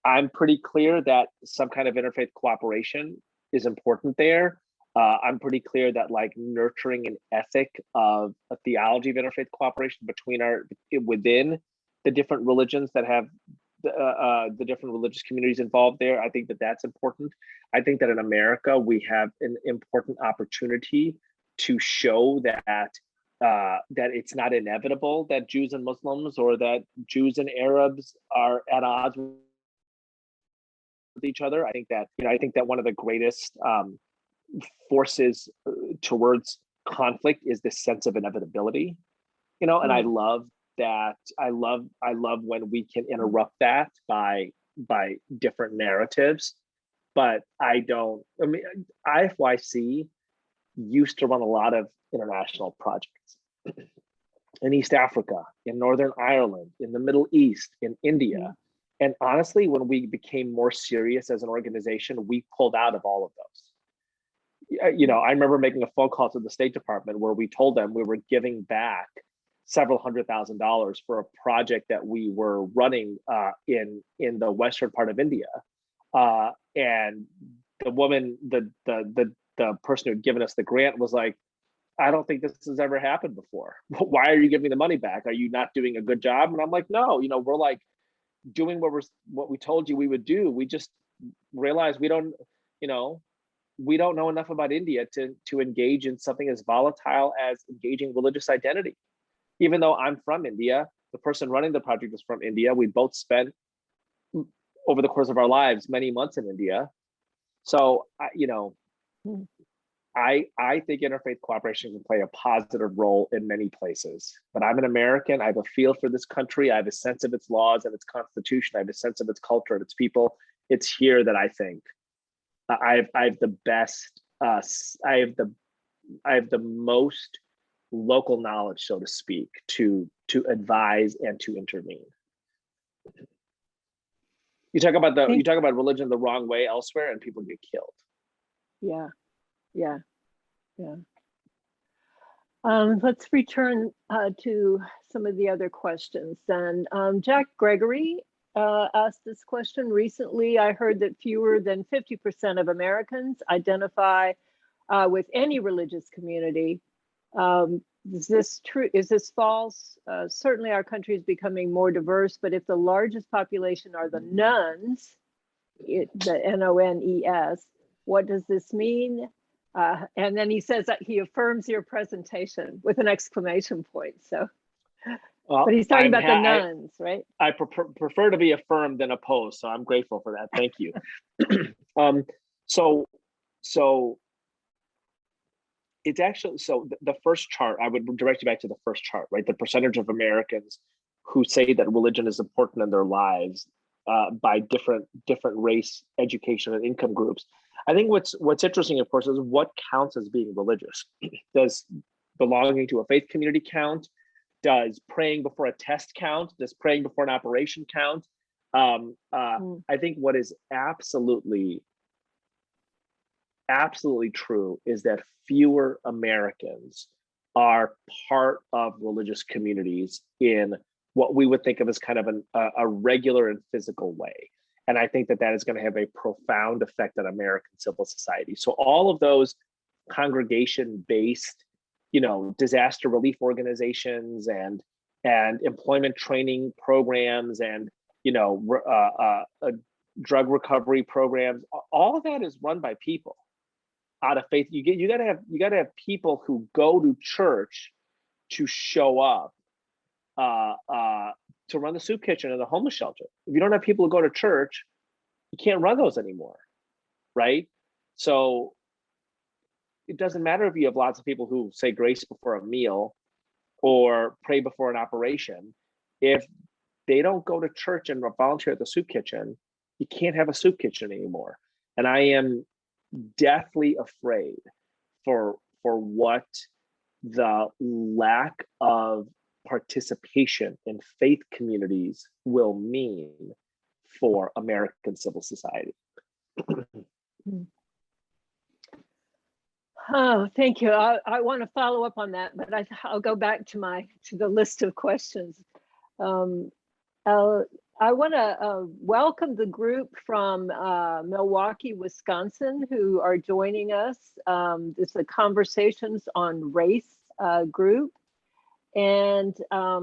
I'm pretty clear that some kind of interfaith cooperation is important there. I'm pretty clear that, like, nurturing an ethic of a theology of interfaith cooperation within the different religions that have the different religious communities involved there, I think that that's important. I think that in America, we have an important opportunity to show that it's not inevitable that Jews and Muslims, or that Jews and Arabs are at odds with each other. I think that one of the greatest forces towards conflict is this sense of inevitability, and I love that. I love when we can interrupt that by different narratives. But IFYC used to run a lot of international projects in East Africa, in Northern Ireland, in the Middle East, in India. And honestly, when we became more serious as an organization, we pulled out of all of those. I remember making a phone call to the State Department where we told them we were giving back several $100,000 for a project that we were running in the western part of India. And the woman, the person who had given us the grant was like, I don't think this has ever happened before. Why are you giving me the money back? Are you not doing a good job? And I'm like, no, we're like doing what we told you we would do. We just realized we don't know enough about India to engage in something as volatile as engaging religious identity. Even though I'm from India, the person running the project is from India. We both spent over the course of our lives many months in India. So, I think interfaith cooperation can play a positive role in many places. But I'm an American. I have a feel for this country. I have a sense of its laws and its constitution. I have a sense of its culture and its people. It's here that I think I have the best. I have the most local knowledge, so to speak, to advise and to intervene. You talk about religion the wrong way elsewhere, and people get killed. Yeah. Let's return to some of the other questions. And Jack Gregory asked this question recently. I heard that fewer than 50% of Americans identify with any religious community. Is this true? Is this false? Certainly our country is becoming more diverse, but if the largest population are the nones, the N-O-N-E-S, what does this mean? And then he says that he affirms your presentation with an exclamation point. So, but he's talking about the nuns, right? I prefer to be affirmed than opposed, so I'm grateful for that. Thank you. So it's actually, so the first chart, I would direct you back to the first chart, right? The percentage of Americans who say that religion is important in their lives by different race, education, and income groups. I think what's interesting, of course, is what counts as being religious. Does belonging to a faith community count? Does praying before a test count? Does praying before an operation count? I think what is absolutely true is that fewer Americans are part of religious communities in what we would think of as kind of a regular and physical way. And I think that is going to have a profound effect on American civil society. So all of those congregation-based, disaster relief organizations and employment training programs and drug recovery programs, all of that is run by people out of faith. You got to have people who go to church to show up to run the soup kitchen or the homeless shelter. If you don't have people who go to church, you can't run those anymore, right? So it doesn't matter if you have lots of people who say grace before a meal or pray before an operation. If they don't go to church and volunteer at the soup kitchen, you can't have a soup kitchen anymore. And I am deathly afraid for what the lack of participation in faith communities will mean for American civil society. Oh, thank you. I want to follow up on that, but I'll go back to the list of questions. I want to welcome the group from Milwaukee, Wisconsin, who are joining us. This is a Conversations on Race group. And I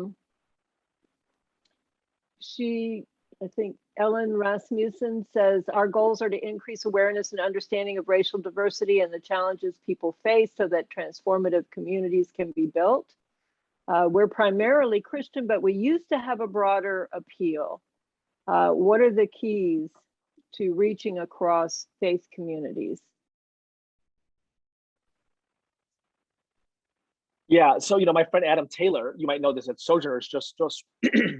think Ellen Rasmussen says, our goals are to increase awareness and understanding of racial diversity and the challenges people face so that transformative communities can be built. We're primarily Christian, but we used to have a broader appeal. What are the keys to reaching across faith communities? Yeah, so my friend Adam Taylor, you might know this at Sojourners, just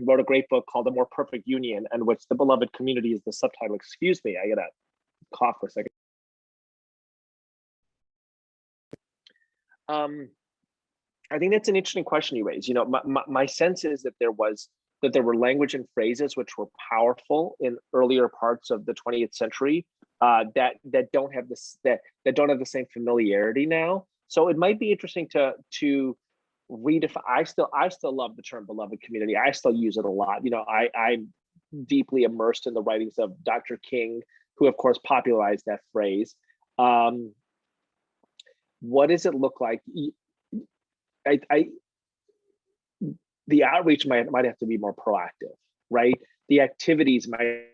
wrote a great book called The More Perfect Union, and which the beloved community is the subtitle. Excuse me, I gotta cough for a second. I think that's an interesting question you raise. My sense is that there were language and phrases which were powerful in earlier parts of the 20th century that don't have the same familiarity now. So it might be interesting to redefine. I still love the term beloved community. I still use it a lot. I'm deeply immersed in the writings of Dr. King, who of course popularized that phrase. What does it look like? The outreach might have to be more proactive, right? The activities might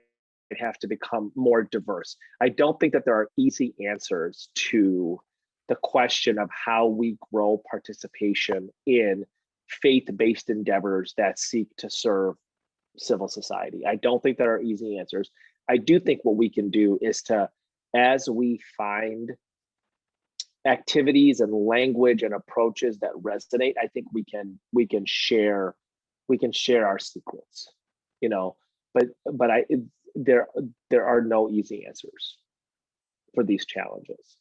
have to become more diverse. I don't think that there are easy answers to the question of how we grow participation in faith-based endeavors that seek to serve civil society. I don't think there are easy answers. I do think what we can do is to, as we find activities and language and approaches that resonate, I think we can share our secrets, but there are no easy answers for these challenges.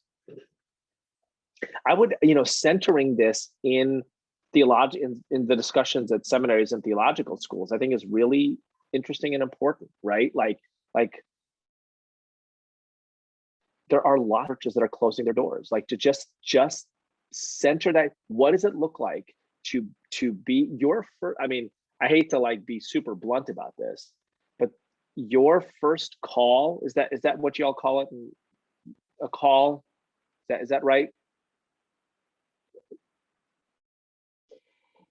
I would, centering this in theology, in the discussions at seminaries and theological schools, I think is really interesting and important, right? Like Like, there are a lot of churches that are closing their doors. Like, to just center that. What does it look like to be your first? I mean, I hate to like be super blunt about this, but your first call, is that what y'all call it? A call? Is that right?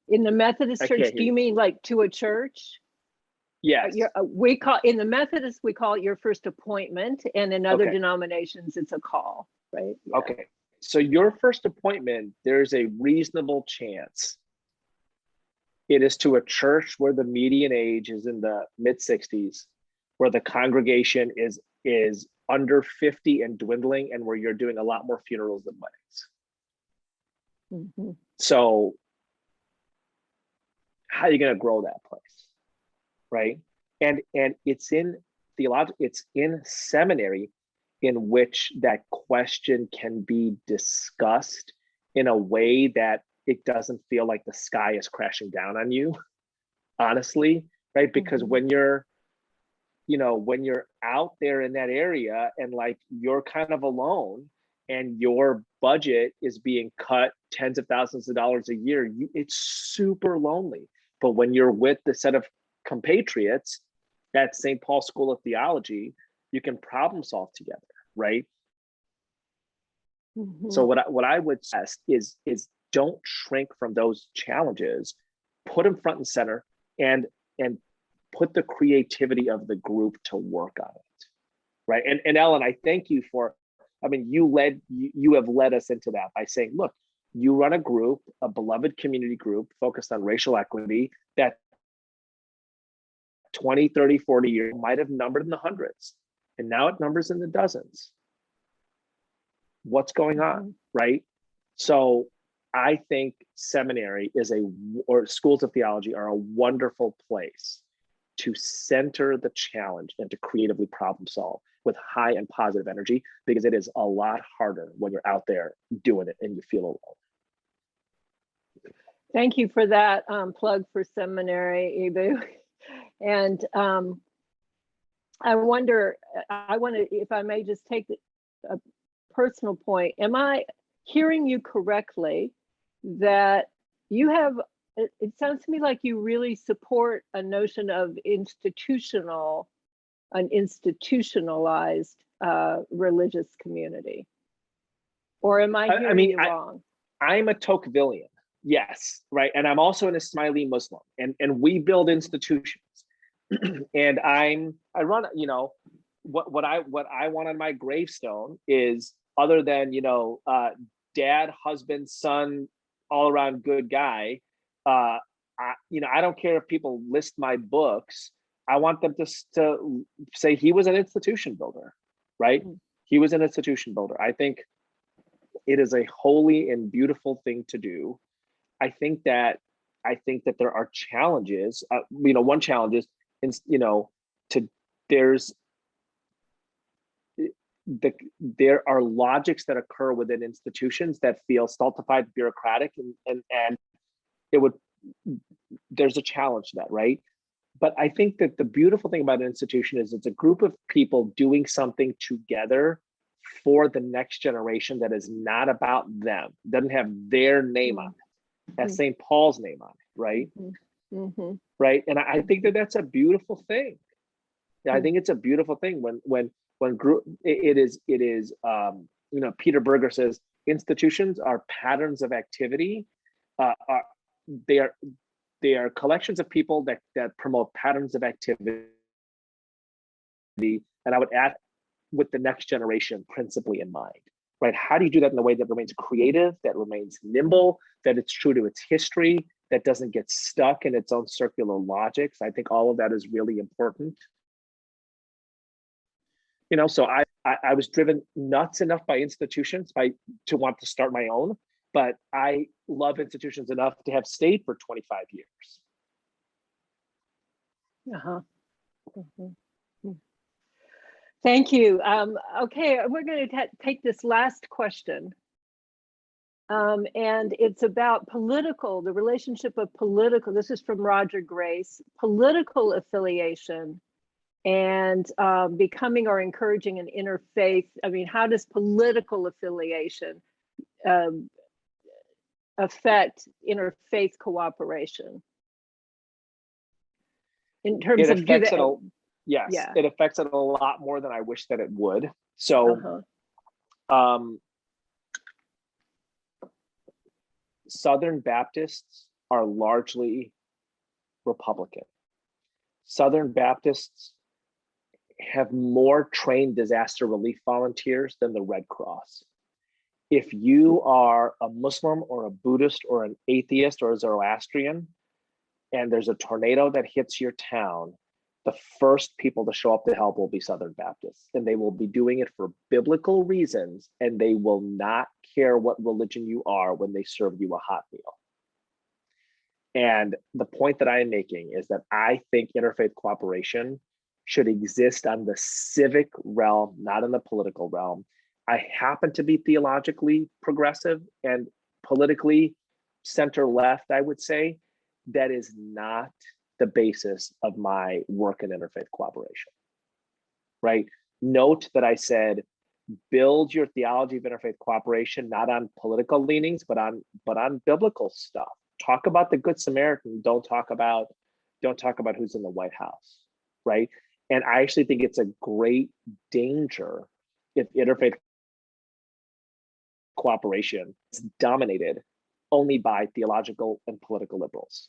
In the Methodist I church, can't do hear you mean like to a church? Yes. We call, in the Methodist, we call it your first appointment, and in other Okay. denominations, it's a call, right? Yeah. Okay. So your first appointment, there's a reasonable chance it is to a church where the median age is in the mid-60s, where the congregation is under 50 and dwindling, and where you're doing a lot more funerals than weddings. Mm-hmm. So how are you going to grow that place, right? And it's in theology, it's in seminary, in which that question can be discussed in a way that it doesn't feel like the sky is crashing down on you, honestly, right? Because Mm-hmm. when you're out there in that area and like you're kind of alone and your budget is being cut tens of thousands of dollars a year, it's super lonely. But when you're with the set of compatriots at St. Paul School of Theology, you can problem solve together, right? Mm-hmm. So what I would suggest is don't shrink from those challenges, put them front and center, and put the creativity of the group to work on it, right? And Ellen, I thank you for, I mean, you have led us into that by saying, look, you run a group, a beloved community group focused on racial equity that 20, 30, 40 years might have numbered in the hundreds, and now it numbers in the dozens. What's going on, right? So I think seminary or schools of theology are a wonderful place to center the challenge and to creatively problem solve with high and positive energy, because it is a lot harder when you're out there doing it and you feel alone. Thank you for that plug for seminary, Eboo. And I want to, if I may just take a personal point, am I hearing you correctly that you have, it sounds to me like you really support a notion of an institutionalized religious community? Or am I hearing you wrong? I'm a Tocquevillian, yes, right? And I'm also an Ismaili Muslim, and we build institutions. And I run, what I want on my gravestone is, other than, dad, husband, son, all around good guy. I don't care if people list my books. I want them to say he was an institution builder, right? Mm-hmm. He was an institution builder. I think it is a holy and beautiful thing to do. I think that there are challenges. One challenge is, there are logics that occur within institutions that feel stultified, bureaucratic, and there's a challenge to that, right? But I think that the beautiful thing about an institution is it's a group of people doing something together for the next generation that is not about them, doesn't have their name on it, has St. Paul's name on it, right? Mm-hmm. Right. And I think that that's a beautiful thing. I think it's a beautiful thing when group, it is, Peter Berger says institutions are patterns of activity. They are collections of people that promote patterns of activity. And I would add, with the next generation principally in mind, right? How do you do that in a way that remains creative, that remains nimble, that it's true to its history, that doesn't get stuck in its own circular logics? I think all of that is really important. So I was driven nuts enough by institutions to want to start my own, but I love institutions enough to have stayed for 25 years. Uh-huh. Mm-hmm. Thank you. Okay, we're going to take this last question. And it's about the relationship of political, this is from Roger Grace, political affiliation and becoming or encouraging an interfaith. I mean, how does political affiliation affect interfaith cooperation? In terms of yes, yeah. it affects it a lot more than I wish that it would. So, Southern Baptists are largely Republican. Southern Baptists have more trained disaster relief volunteers than the Red Cross. If you are a Muslim or a Buddhist or an atheist or a Zoroastrian, and there's a tornado that hits your town, the first people to show up to help will be Southern Baptists, and they will be doing it for biblical reasons, and they will not care what religion you are when they serve you a hot meal. And the point that I am making is that I think interfaith cooperation should exist on the civic realm, not in the political realm. I happen to be theologically progressive and politically center-left, I would say. That is not the basis of my work in interfaith cooperation, right? Note that I said, build your theology of interfaith cooperation, not on political leanings, but on biblical stuff. Talk about the Good Samaritan. Don't talk about who's in the White House, right? And I actually think it's a great danger if interfaith cooperation is dominated only by theological and political liberals.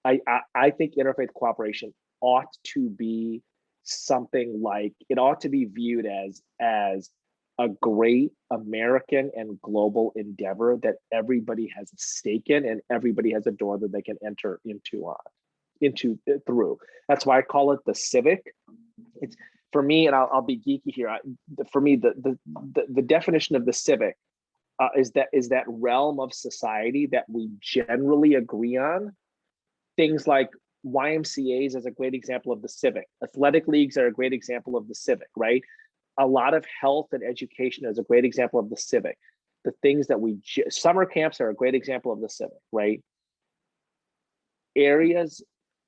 I think interfaith cooperation ought to be something like, it ought to be viewed as a great American and global endeavor that everybody has a stake in and everybody has a door that they can enter through. That's why I call it the civic. It's, for me, and I'll be geeky here. For me, the definition of the civic is that realm of society that we generally agree on. Things like YMCAs is a great example of the civic. Athletic leagues are a great example of the civic, right? A lot of health and education is a great example of the civic. The things that summer camps are a great example of the civic, right?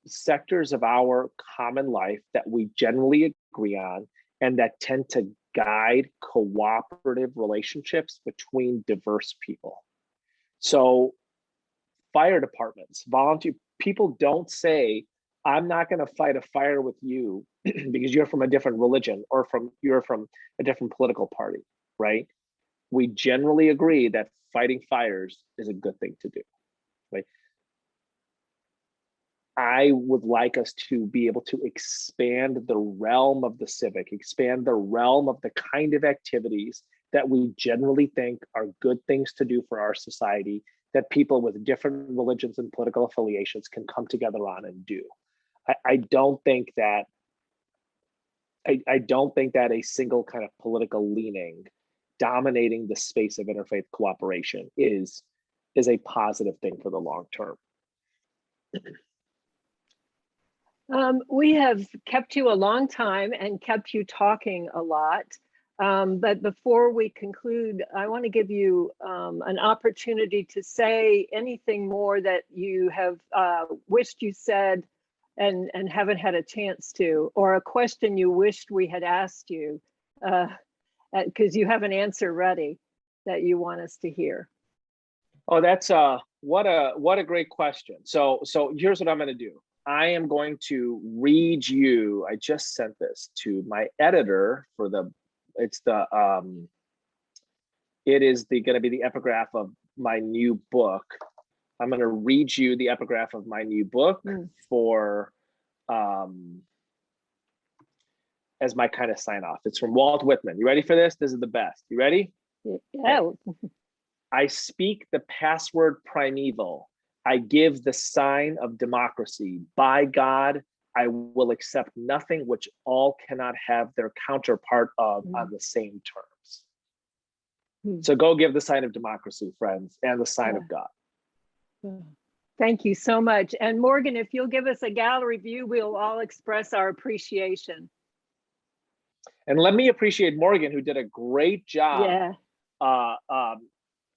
Sectors of our common life that we generally agree on and that tend to guide cooperative relationships between diverse people. So fire departments, volunteer, people don't say, I'm not going to fight a fire with you because you're from a different religion or you're from a different political party, right? We generally agree that fighting fires is a good thing to do, right? I would like us to be able to expand the realm of the civic, expand the realm of the kind of activities that we generally think are good things to do for our society, that people with different religions and political affiliations can come together on and do. I don't think that a single kind of political leaning dominating the space of interfaith cooperation is a positive thing for the long term. We have kept you a long time and kept you talking a lot. But before we conclude, I want to give you an opportunity to say anything more that you have wished you said and haven't had a chance to, or a question you wished we had asked you, because you have an answer ready that you want us to hear. Oh, that's what a great question. So here's what I'm going to do. I am going to read you. I just sent this to my editor for the. It is going to be the epigraph of my new book. I'm going to read you the epigraph of my new book for as my kind of sign off. It's from Walt Whitman. You ready for this? This is the best. You ready? Yeah. I speak the password primeval. I give the sign of democracy. By God, I will accept nothing which all cannot have their counterpart of on the same terms. So go give the sign of democracy, friends, and the sign of God. Thank you so much. And Morgan, if you'll give us a gallery view, we'll all express our appreciation. And let me appreciate Morgan, who did a great job on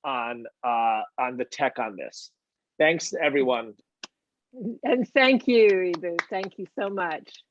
the tech on this. Thanks, everyone. And thank you, Eboo. Thank you so much.